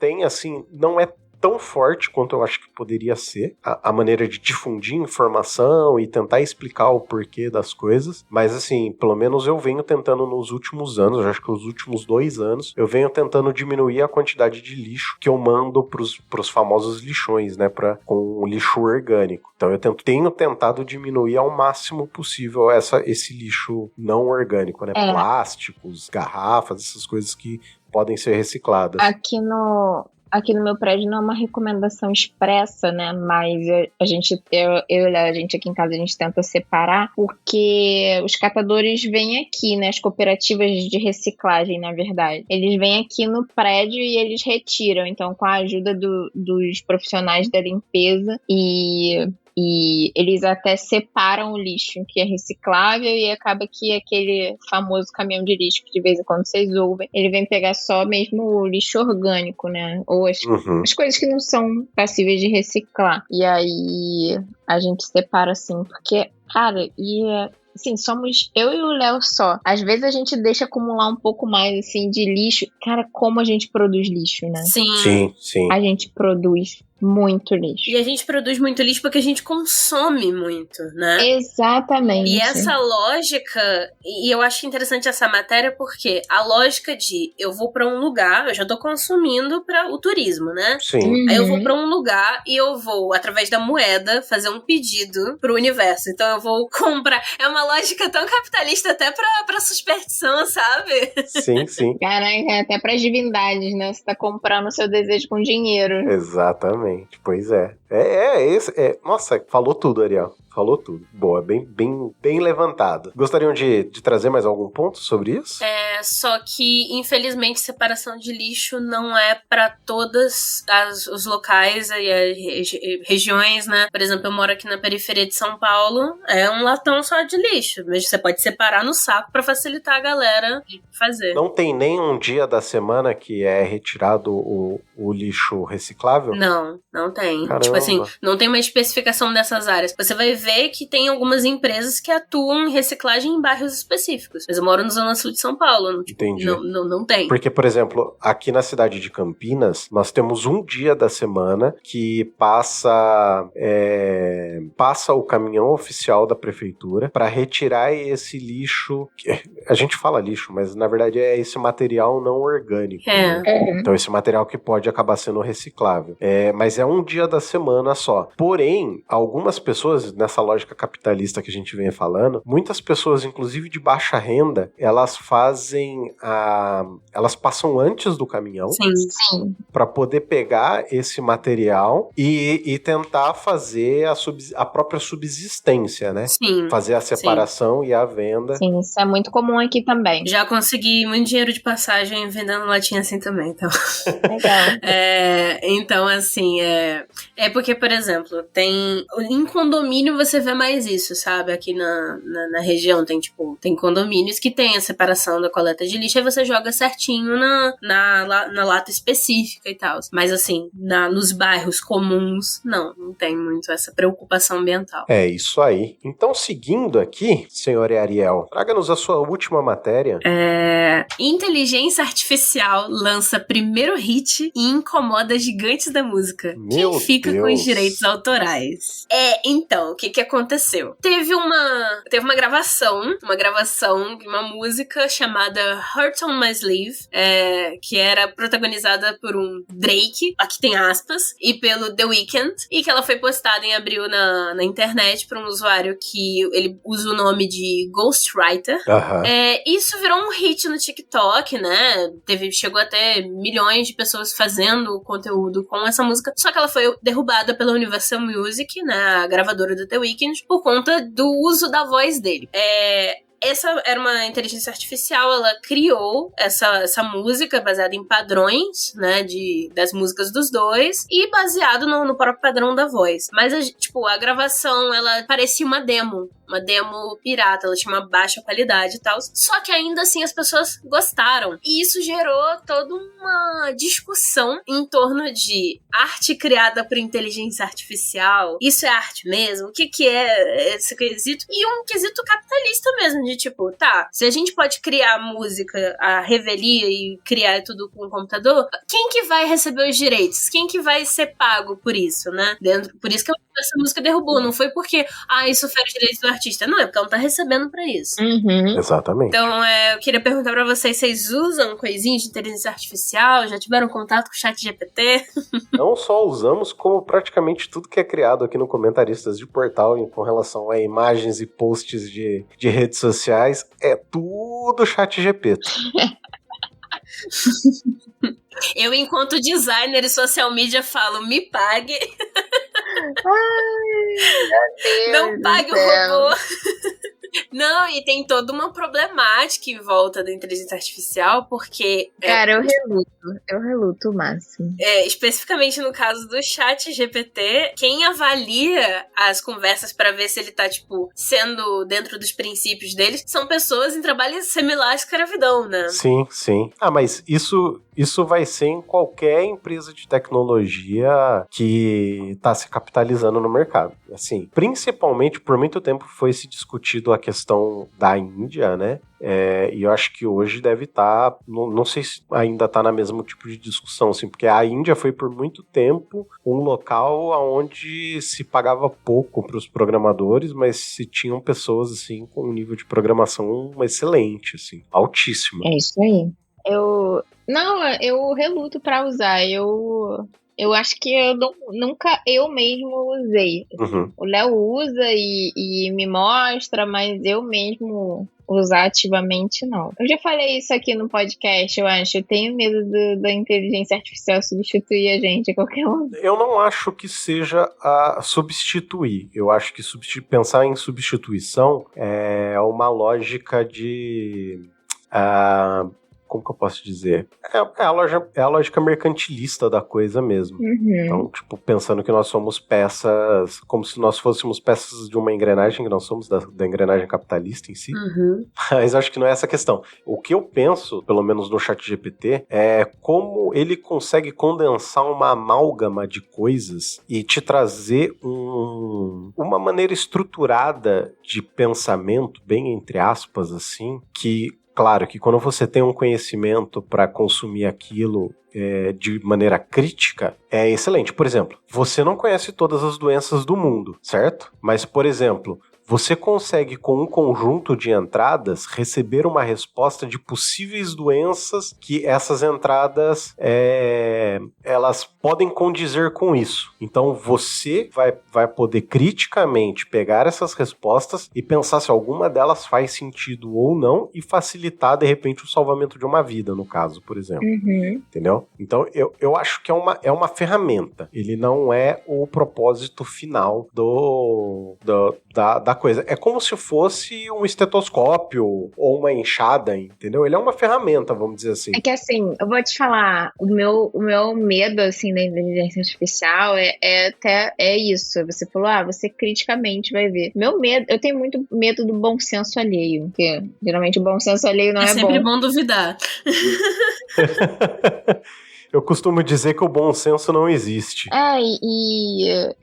tem assim, não é tão forte quanto eu acho que poderia ser a maneira de difundir informação e tentar explicar o porquê das coisas, mas assim, pelo menos eu venho tentando nos últimos anos, eu acho que os últimos 2 anos, eu venho tentando diminuir a quantidade de lixo que eu mando pros famosos lixões, né, com lixo orgânico. Então eu tenho tentado diminuir ao máximo possível esse lixo não orgânico, né, plásticos, garrafas, essas coisas que podem ser recicladas.
Aqui no meu prédio não é uma recomendação expressa, né? Mas eu e a gente aqui em casa, a gente tenta separar, porque os catadores vêm aqui, né? As cooperativas de reciclagem, na verdade. Eles vêm aqui no prédio e eles retiram. Então, com a ajuda dos profissionais da limpeza e eles até separam o lixo que é reciclável e acaba que aquele famoso caminhão de lixo que de vez em quando vocês ouvem, ele vem pegar só mesmo o lixo orgânico, né? Ou as coisas que não são passíveis de reciclar. E aí a gente separa assim, porque, cara, assim, somos eu e o Léo só. Às vezes a gente deixa acumular um pouco mais, assim, de lixo. Cara, como a gente produz lixo, né?
Sim.
A gente produz muito lixo.
E a gente produz muito lixo porque a gente consome muito, né?
Exatamente.
E essa lógica, e eu acho interessante essa matéria porque a lógica de eu vou pra um lugar, eu já tô consumindo para o turismo, né?
Sim.
Aí eu vou pra um lugar e eu vou, através da moeda, fazer um pedido pro universo. Então eu vou comprar. É uma lógica tão capitalista até pra superstição, sabe?
Sim.
Caraca, até pras divindades, né? Você tá comprando o seu desejo com dinheiro.
Exatamente. Pois é. Nossa, falou tudo, Ariel. Falou tudo. Boa, bem levantado. Gostariam de trazer mais algum ponto sobre isso?
Só que, infelizmente, separação de lixo não é para todos os locais e as regiões, né? Por exemplo, eu moro aqui na periferia de São Paulo, é um latão só de lixo, mas você pode separar no saco para facilitar a galera de fazer.
Não tem nem um dia da semana que é retirado o lixo reciclável?
Não tem.
Caramba.
Tipo assim, não tem uma especificação dessas áreas. Você vai ver que tem algumas empresas que atuam em reciclagem em bairros específicos. Mas eu moro na Zona Sul de São Paulo.
Entendi.
Não tem.
Porque, por exemplo, aqui na cidade de Campinas, nós temos um dia da semana que passa o caminhão oficial da prefeitura para retirar esse lixo. A gente fala lixo, mas na verdade é esse material não orgânico. Né? Então esse material que pode acabar sendo reciclável. Mas é um dia da semana só. Porém, algumas pessoas, nessa lógica capitalista que a gente vem falando, muitas pessoas, inclusive de baixa renda, elas passam antes do caminhão para poder pegar esse material e tentar fazer a própria subsistência, né?
Sim.
Fazer a separação e a venda.
Sim, isso é muito comum aqui também.
Já consegui muito dinheiro de passagem vendendo latinha assim também, então.
Legal.
Então, assim, é porque, por exemplo, em condomínio você vê mais isso, sabe? Aqui na região tem condomínios que tem a separação da coleta de lixo e você joga certinho na lata específica e tal. Mas assim, nos bairros comuns, não tem muito essa preocupação ambiental.
É isso aí. Então, seguindo aqui, senhor Ariel, traga-nos a sua última matéria.
Inteligência artificial lança primeiro hit e incomoda gigantes da música. Quem fica com os direitos autorais? Então, o que aconteceu? Teve uma gravação de uma música chamada Hurt on My Sleeve, que era protagonizada por um Drake, aqui tem aspas, e pelo The Weeknd, e que ela foi postada em abril na internet por um usuário que ele usa o nome de Ghostwriter. Isso virou um hit no TikTok, né? Chegou até milhões de pessoas fazendo conteúdo com essa música, só que ela foi derrubada pela Universal Music, né, a gravadora do The Weeknd, por conta do uso da voz dele. essa era uma inteligência artificial, ela criou essa música baseada em padrões, né, das músicas dos dois, e baseado no próprio padrão da voz. Mas, a gravação, ela parecia uma demo pirata, ela tinha uma baixa qualidade e tal. Só que ainda assim as pessoas gostaram. E isso gerou toda uma discussão em torno de arte criada por inteligência artificial. Isso é arte mesmo? O que é esse quesito? E um quesito capitalista mesmo, de se a gente pode criar música, a revelia e criar tudo com o computador, quem que vai receber os direitos? Quem que vai ser pago por isso, né? Por isso que essa música derrubou. Não foi porque, isso fere os direitos do artista. Não, é porque ela não tá recebendo pra isso.
Uhum.
Exatamente.
Então, eu queria perguntar pra vocês usam coisinhas de inteligência artificial? Já tiveram contato com o ChatGPT?
Não só usamos, como praticamente tudo que é criado aqui no Comentaristas de Portal com relação a imagens e posts de redes sociais, é tudo ChatGPT.
Eu, enquanto designer e social media, falo, me pague.
Ai,
não pague o robô. Não, e tem toda uma problemática em volta da inteligência artificial, porque...
Cara, eu reluto o máximo.
Especificamente no caso do ChatGPT, quem avalia as conversas pra ver se ele tá, sendo dentro dos princípios deles, são pessoas em trabalho similar à escravidão, né?
Sim, sim. Mas isso vai ser em qualquer empresa de tecnologia que tá se capitalizando no mercado. Assim, principalmente, por muito tempo foi se discutido a questão da Índia, né? E eu acho que hoje deve estar, não sei se ainda está na mesmo tipo de discussão, assim, porque a Índia foi por muito tempo um local onde se pagava pouco para os programadores, mas se tinham pessoas assim com um nível de programação excelente, assim, altíssimo.
É isso aí. Eu reluto para usar. Eu acho que nunca eu mesmo usei.
Uhum.
O Léo usa e me mostra, mas eu mesmo usar ativamente, não. Eu já falei isso aqui no podcast, eu acho. Eu tenho medo da inteligência artificial substituir a gente a qualquer momento.
Eu não acho que seja a substituir. Eu acho que pensar em substituição é uma lógica de... como que eu posso dizer? É a lógica mercantilista da coisa mesmo.
Uhum.
Então, pensando que nós somos peças, como se nós fôssemos peças de uma engrenagem, que nós somos da engrenagem capitalista em si.
Uhum.
Mas acho que não é essa a questão. O que eu penso, pelo menos no ChatGPT, é como ele consegue condensar uma amálgama de coisas e te trazer uma maneira estruturada de pensamento, bem entre aspas, assim, que... Claro que quando você tem um conhecimento para consumir aquilo de maneira crítica, é excelente. Por exemplo, você não conhece todas as doenças do mundo, certo? Mas, por exemplo, você consegue, com um conjunto de entradas, receber uma resposta de possíveis doenças que essas entradas elas podem condizer com isso. Então você vai poder criticamente pegar essas respostas e pensar se alguma delas faz sentido ou não e facilitar, de repente, o salvamento de uma vida, no caso, por exemplo.
Uhum.
Entendeu? Então eu acho que é uma ferramenta. Ele não é o propósito final da coisa. É como se fosse um estetoscópio ou uma enxada, entendeu? Ele é uma ferramenta, vamos dizer assim.
É que assim, eu vou te falar, o meu medo, assim, da inteligência artificial é isso. Você falou, você criticamente vai ver. Meu medo, eu tenho muito medo do bom senso alheio, porque geralmente o bom senso alheio não é bom.
É sempre bom duvidar.
Eu costumo dizer que o bom senso não existe.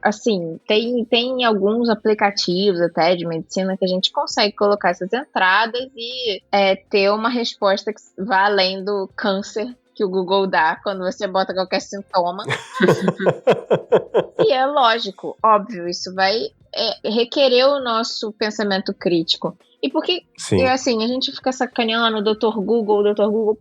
Assim, tem alguns aplicativos até de medicina que a gente consegue colocar essas entradas e ter uma resposta que vá além do câncer que o Google dá quando você bota qualquer sintoma. E é lógico, óbvio, isso vai requerer o nosso pensamento crítico. E por que, assim, a gente fica sacaneando lá no Dr. Google,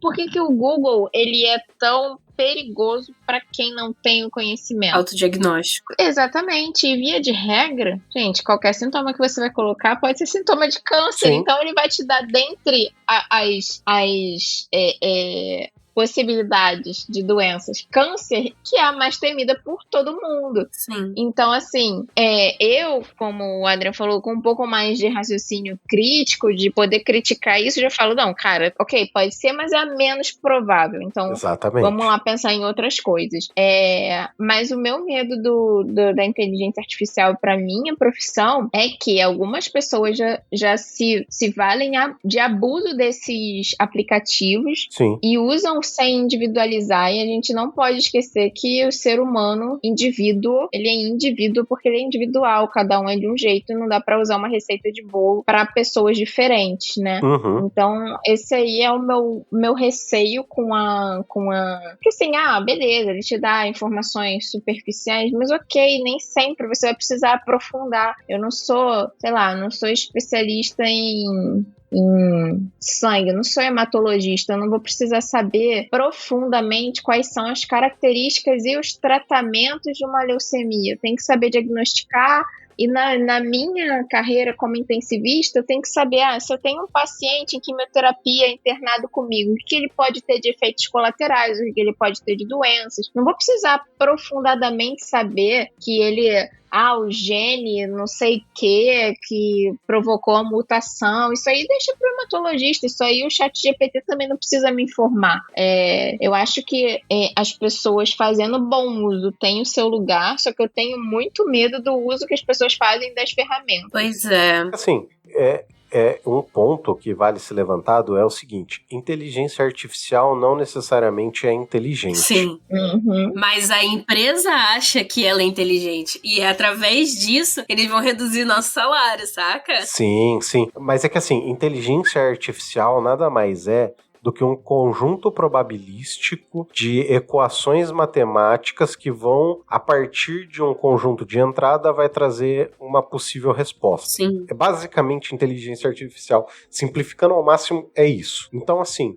por que o Google, ele é tão perigoso para quem não tem o conhecimento?
Autodiagnóstico.
Exatamente, e via de regra, gente, qualquer sintoma que você vai colocar pode ser sintoma de câncer, então ele vai te dar dentre possibilidades de doenças. Câncer, que é a mais temida por todo mundo.
Sim.
Então, assim, eu, como o Adriano falou, com um pouco mais de raciocínio crítico, de poder criticar isso, já falo, não, cara, ok, pode ser, mas é a menos provável. Então,
exatamente,
vamos lá pensar em outras coisas. Mas o meu medo da inteligência artificial para minha profissão é que algumas pessoas já se valem de abuso desses aplicativos.
Sim.
E usam sem individualizar, e a gente não pode esquecer que o ser humano, indivíduo, ele é indivíduo porque ele é individual, cada um é de um jeito, e não dá pra usar uma receita de bolo para pessoas diferentes, né?
Uhum.
Então, esse aí é o meu receio com a... Porque assim, beleza, ele te dá informações superficiais, mas ok, nem sempre você vai precisar aprofundar. Eu não sou, não sou especialista em sangue, eu não sou hematologista, eu não vou precisar saber profundamente quais são as características e os tratamentos de uma leucemia. Eu tenho que saber diagnosticar. E na minha carreira como intensivista, eu tenho que saber, se eu tenho um paciente em quimioterapia internado comigo, o que ele pode ter de efeitos colaterais, o que ele pode ter de doenças. Não vou precisar aprofundadamente saber que ele... o gene, não sei o que provocou a mutação. Isso aí deixa pro hematologista. Isso aí o ChatGPT também não precisa me informar. Eu acho que as pessoas fazendo bom uso têm o seu lugar, só que eu tenho muito medo do uso que as pessoas fazem das ferramentas.
Pois é.
Assim, um ponto que vale ser levantado é o seguinte: inteligência artificial não necessariamente é inteligente.
Sim.
Uhum.
Mas a empresa acha que ela é inteligente. E é através disso eles vão reduzir nosso salário, saca?
Sim. Mas é que assim, inteligência artificial nada mais é do que um conjunto probabilístico de equações matemáticas que vão, a partir de um conjunto de entrada, vai trazer uma possível resposta.
Sim.
É basicamente inteligência artificial. Simplificando ao máximo, é isso. Então, assim,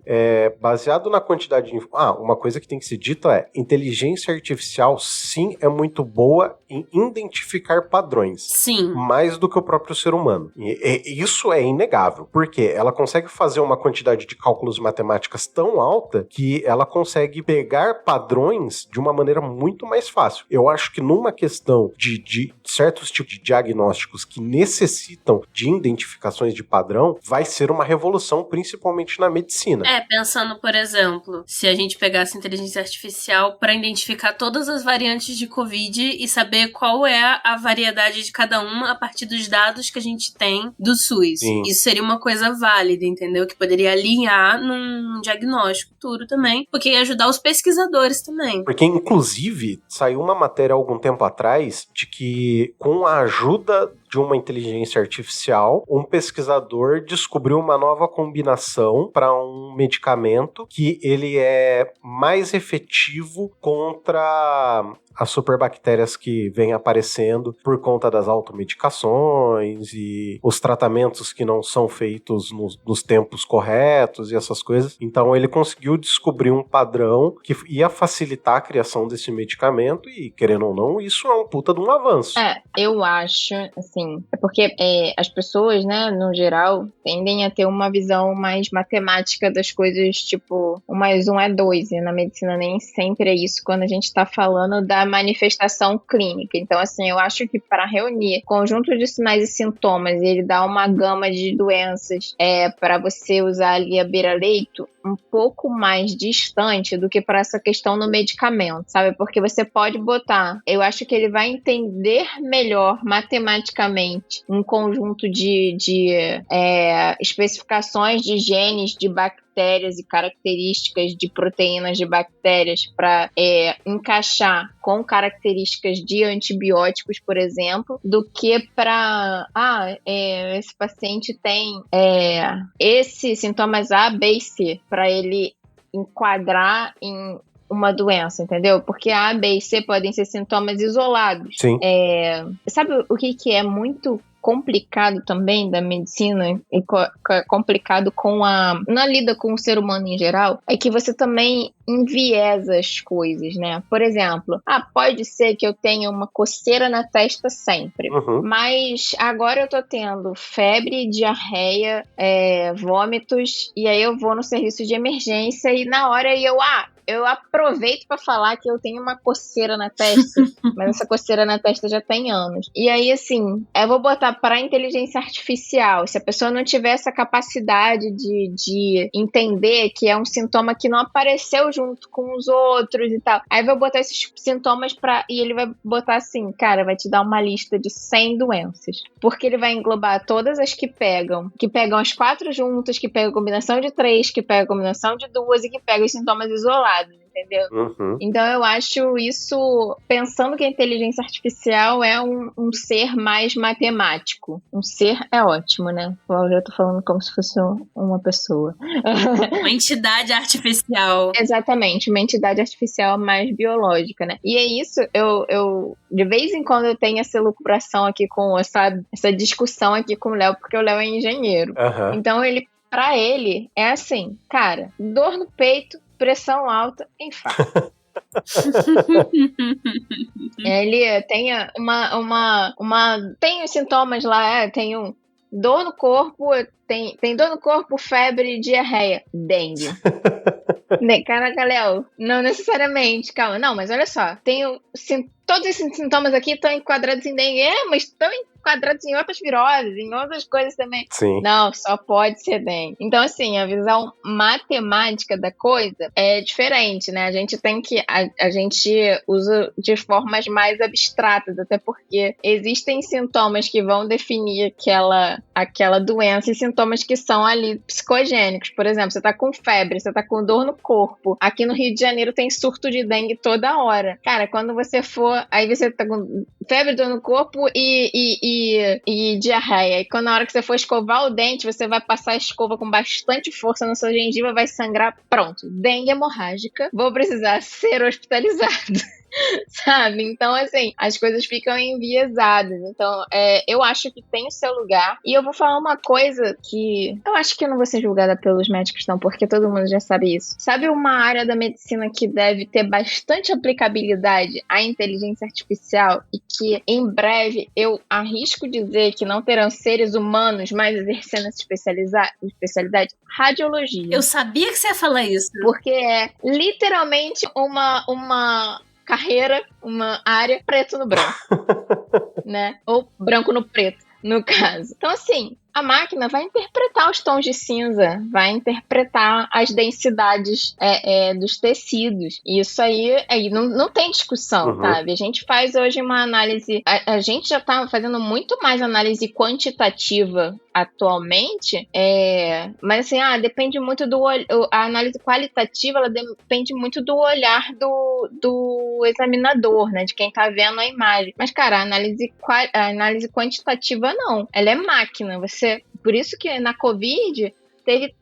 baseado na quantidade de... uma coisa que tem que ser dita é: inteligência artificial, sim, é muito boa em identificar padrões.
Sim.
Mais do que o próprio ser humano. E isso é inegável, porque ela consegue fazer uma quantidade de cálculos matemáticas tão alta que ela consegue pegar padrões de uma maneira muito mais fácil. Eu acho que numa questão de certos tipos de diagnósticos que necessitam de identificações de padrão, vai ser uma revolução, principalmente na medicina.
Pensando, por exemplo, se a gente pegasse inteligência artificial para identificar todas as variantes de Covid e saber qual é a variedade de cada uma a partir dos dados que a gente tem do SUS.
Sim.
Isso seria uma coisa válida, entendeu? Que poderia alinhar num diagnóstico futuro também, porque ia ajudar os pesquisadores também.
Porque, inclusive, saiu uma matéria há algum tempo atrás de que, com a ajuda de uma inteligência artificial, um pesquisador descobriu uma nova combinação para um medicamento que ele é mais efetivo contra as superbactérias que vêm aparecendo por conta das automedicações e os tratamentos que não são feitos nos tempos corretos e essas coisas. Então ele conseguiu descobrir um padrão que ia facilitar a criação desse medicamento e, querendo ou não, isso é um puta de um avanço.
Eu acho, assim, porque as pessoas, né, no geral, tendem a ter uma visão mais matemática das coisas, tipo, 1 mais 1 é 2, e na medicina nem sempre é isso quando a gente tá falando da manifestação clínica. Então, assim, eu acho que para reunir conjunto de sinais e sintomas e ele dar uma gama de doenças para você usar ali a beira-leito, um pouco mais distante do que para essa questão no medicamento, sabe? Porque você pode botar, eu acho que ele vai entender melhor matematicamente um conjunto de especificações de genes de bactérias e características de proteínas de bactérias para encaixar com características de antibióticos, por exemplo, do que para esse paciente tem esses sintomas A, B e C, para ele enquadrar em uma doença, entendeu? Porque A, B e C podem ser sintomas isolados.
Sim.
Sabe o que é muito complicado também da medicina e complicado na lida com o ser humano em geral, é que você também enviesa as coisas, né? Por exemplo, pode ser que eu tenha uma coceira na testa sempre, mas agora eu tô tendo febre, diarreia, vômitos, e aí eu vou no serviço de emergência e na hora eu aproveito pra falar que eu tenho uma coceira na testa, mas essa coceira na testa já tem anos. E aí, assim, eu vou botar pra inteligência artificial. Se a pessoa não tiver essa capacidade de entender que é um sintoma que não apareceu junto com os outros e tal, aí eu vou botar esses sintomas e ele vai botar assim, cara, vai te dar uma lista de 100 doenças. Porque ele vai englobar todas as que pegam as 4 juntas, que pegam a combinação de 3, que pegam a combinação de 2 e que pegam os sintomas isolados. Entendeu? Então eu acho isso, pensando que a inteligência artificial é um ser mais matemático. Um ser é ótimo, né? Eu já tô falando como se fosse uma pessoa.
Uma entidade artificial.
Exatamente, uma entidade artificial mais biológica, né? E é isso, eu de vez em quando eu tenho essa elucubração aqui com essa discussão aqui com o Léo, porque o Léo é engenheiro. Então pra ele, é assim, cara, dor no peito, pressão alta, infarto. Ele tem tem os sintomas lá, tem dor no corpo, tem dor no corpo, febre, diarreia, dengue. Caraca, Léo, não necessariamente, calma, não, mas olha só, todos esses sintomas aqui estão enquadrados em dengue, mas estão enquadrados em outras viroses, em outras coisas também.
Sim.
Não, só pode ser dengue. Então, assim, a visão matemática da coisa é diferente, né? A gente tem que... A gente usa de formas mais abstratas, até porque existem sintomas que vão definir aquela doença e sintomas que são ali psicogênicos. Por exemplo, você tá com febre, você tá com dor no corpo. Aqui no Rio de Janeiro tem surto de dengue toda hora. Cara, quando você for... Aí você tá com febre, dor no corpo e diarreia. E na hora que você for escovar o dente, você vai passar a escova com bastante força na sua gengiva, vai sangrar. Pronto. Dengue hemorrágica. Vou precisar ser hospitalizado. Sabe? Então, assim, as coisas ficam enviesadas. Então, eu acho que tem o seu lugar. E eu vou falar uma coisa que eu acho que eu não vou ser julgada pelos médicos, não, porque todo mundo já sabe isso. Sabe uma área da medicina que deve ter bastante aplicabilidade à inteligência artificial e que, em breve, eu arrisco dizer que não terão seres humanos mais exercendo essa especialidade? Radiologia.
Eu sabia que você ia falar isso.
Porque é literalmente uma carreira, uma área preto no branco, né? Ou branco no preto, no caso. Então, assim, a máquina vai interpretar os tons de cinza, vai interpretar as densidades dos tecidos. E isso aí não tem discussão, sabe? A gente faz hoje uma análise... A gente já está fazendo muito mais análise quantitativa atualmente, mas assim, depende muito a análise qualitativa, ela depende muito do olhar do examinador, né? De quem está vendo a imagem. Mas, cara, a análise quantitativa não. Ela é máquina. Por isso que na Covid teve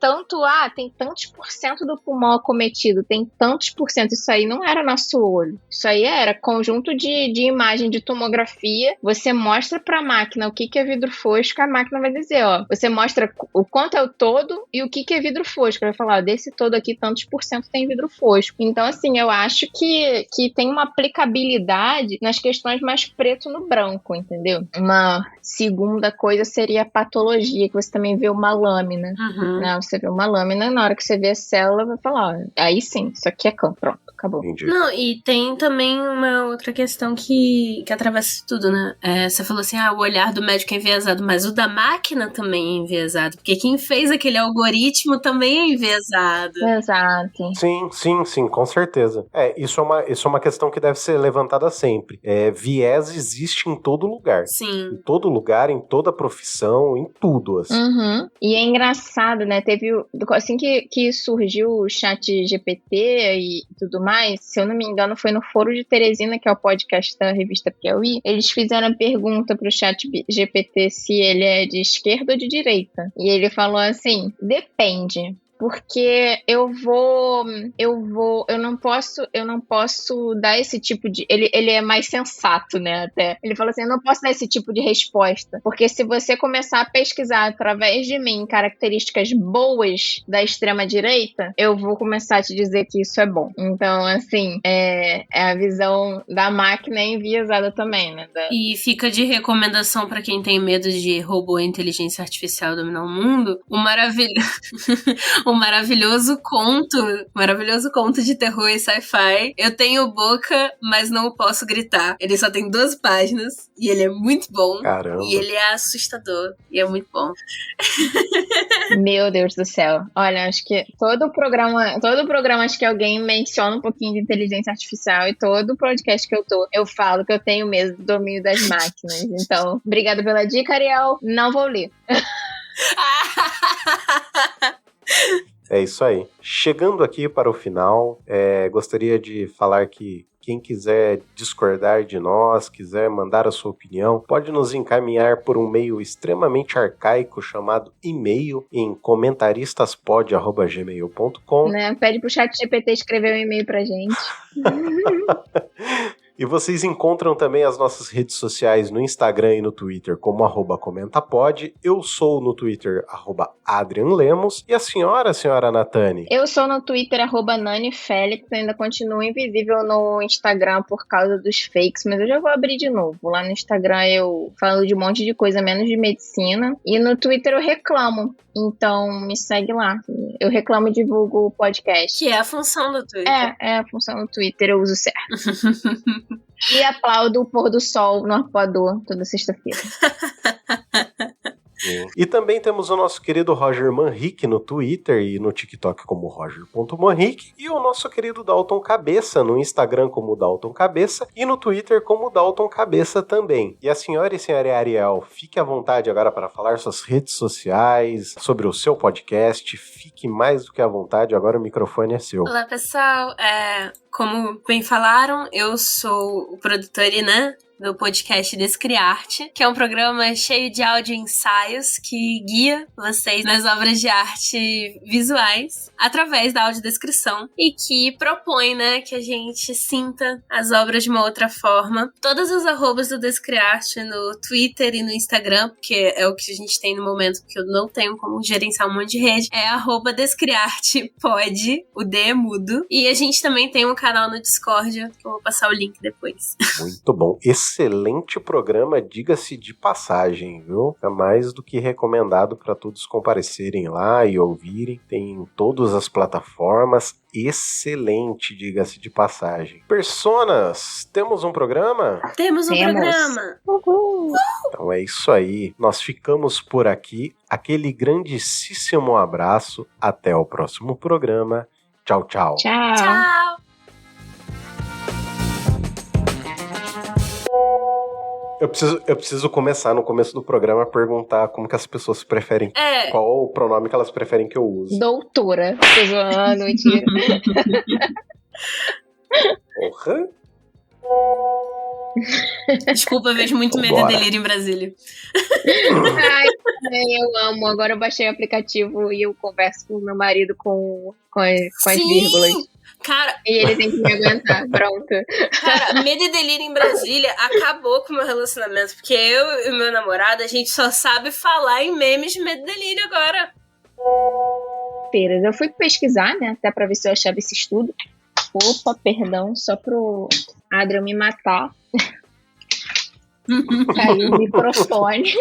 tem tantos % do pulmão acometido, tem tantos %. Isso aí não era nosso olho. Isso aí era conjunto de imagem de tomografia. Você mostra para a máquina o que é vidro fosco, a máquina vai dizer, você mostra o quanto é o todo e o que é vidro fosco. Vai falar, desse todo aqui, tantos % tem vidro fosco. Então, assim, eu acho que tem uma aplicabilidade nas questões mais preto no branco, entendeu? Uma segunda coisa seria a patologia, que você também vê uma lâmina. Né? Você vê uma lâmina, na hora que você vê a célula, vai falar, aí sim, isso aqui é câncer, pronto, acabou.
Entendi.
Não, e tem também uma outra questão que atravessa tudo, né? Você falou assim, o olhar do médico é enviesado, mas o da máquina também é enviesado, porque quem fez aquele algoritmo também é enviesado.
Exato.
Sim, com certeza. Isso é uma questão que deve ser levantada sempre. Viés existe em todo lugar.
Sim.
Em todo lugar, em toda profissão, em tudo, assim.
E é engraçado, né? Teve, assim que surgiu o chat GPT e tudo mais, se eu não me engano, foi no Foro de Teresina, que é o podcast da revista Piauí, eles fizeram a pergunta pro chat GPT se ele é de esquerda ou de direita. E ele falou assim, depende. porque eu não posso dar esse tipo de, ele é mais sensato, né, até. Ele falou assim, eu não posso dar esse tipo de resposta, porque se você começar a pesquisar através de mim características boas da extrema-direita, eu vou começar a te dizer que isso é bom. Então, assim, é a visão da máquina enviesada também, né?
E fica de recomendação pra quem tem medo de robô e inteligência artificial dominar o mundo, o maravilhoso conto de terror e sci-fi. Eu tenho boca, mas não posso gritar. Ele só tem 12 páginas e ele é muito bom.
Caramba.
E ele é assustador e é muito bom.
Meu Deus do céu. Olha, acho que todo programa acho que alguém menciona um pouquinho de inteligência artificial, e todo podcast que eu falo que eu tenho medo do domínio das máquinas. Então, obrigada pela dica, Ariel. Não vou ler.
É isso aí. Chegando aqui para o final, gostaria de falar que quem quiser discordar de nós, quiser mandar a sua opinião, pode nos encaminhar por um meio extremamente arcaico chamado e-mail em comentaristas.pod@gmail.com.
Né? Pede pro ChatGPT escrever um e-mail pra gente.
E vocês encontram também as nossas redes sociais no Instagram e no Twitter como @comentapod. Eu sou no Twitter @AdrianLemos. E a senhora Natane?
Eu sou no Twitter @NaniFélix. Ainda continuo invisível no Instagram por causa dos fakes, mas eu já vou abrir de novo. Lá no Instagram eu falo de um monte de coisa menos de medicina. E no Twitter eu reclamo. Então me segue lá. Eu reclamo e divulgo o podcast.
Que é a função do Twitter.
É a função do Twitter, eu uso certo. E aplaudo o pôr do sol no arpoador toda sexta-feira.
E também temos o nosso querido Roger Manrique no Twitter e no TikTok como Roger.Manrique, e o nosso querido Dalton Cabeça no Instagram como Dalton Cabeça e no Twitter como Dalton Cabeça também. E a senhora Ariel, fique à vontade agora para falar suas redes sociais, sobre o seu podcast, fique mais do que à vontade, agora o microfone é seu.
Olá pessoal, como bem falaram, eu sou o produtor, né, do podcast Descriarte, que é um programa cheio de áudio ensaios que guia vocês nas obras de arte visuais através da audiodescrição e que propõe, né, que a gente sinta as obras de uma outra forma. Todas as arrobas do Descriarte no Twitter e no Instagram, porque é o que a gente tem no momento, porque eu não tenho como gerenciar um monte de rede, é @descriartepod, o D é mudo. E a gente também tem um canal no Discord, que eu vou passar o link depois.
Muito bom. Excelente programa, diga-se de passagem, viu? É mais do que recomendado para todos comparecerem lá e ouvirem. Tem em todas as plataformas. Excelente, diga-se de passagem. Personas, temos um programa?
Temos um programa!
Uhul.
Então é isso aí. Nós ficamos por aqui. Aquele grandíssimo abraço. Até o próximo programa. Tchau, tchau.
Tchau.
Tchau!
Eu preciso começar no começo do programa a perguntar como que as pessoas preferem. Qual o pronome que elas preferem que eu use.
Doutora. Tô zoando, mentira.
Porra.
Desculpa, eu vejo muito Medo e Delírio em Brasília.
Ai, eu amo. Agora eu baixei o aplicativo e eu converso com o meu marido com as vírgulas.
Cara,
e ele tem que me aguentar, pronto.
Cara, Medo e Delírio em Brasília acabou com o meu relacionamento, porque eu e o meu namorado, a gente só sabe falar em memes de Medo e Delírio agora.
Eu fui pesquisar, né, até pra ver se eu achava esse estudo. Opa, perdão, só pro Adrian me matar. Caiu o microfone.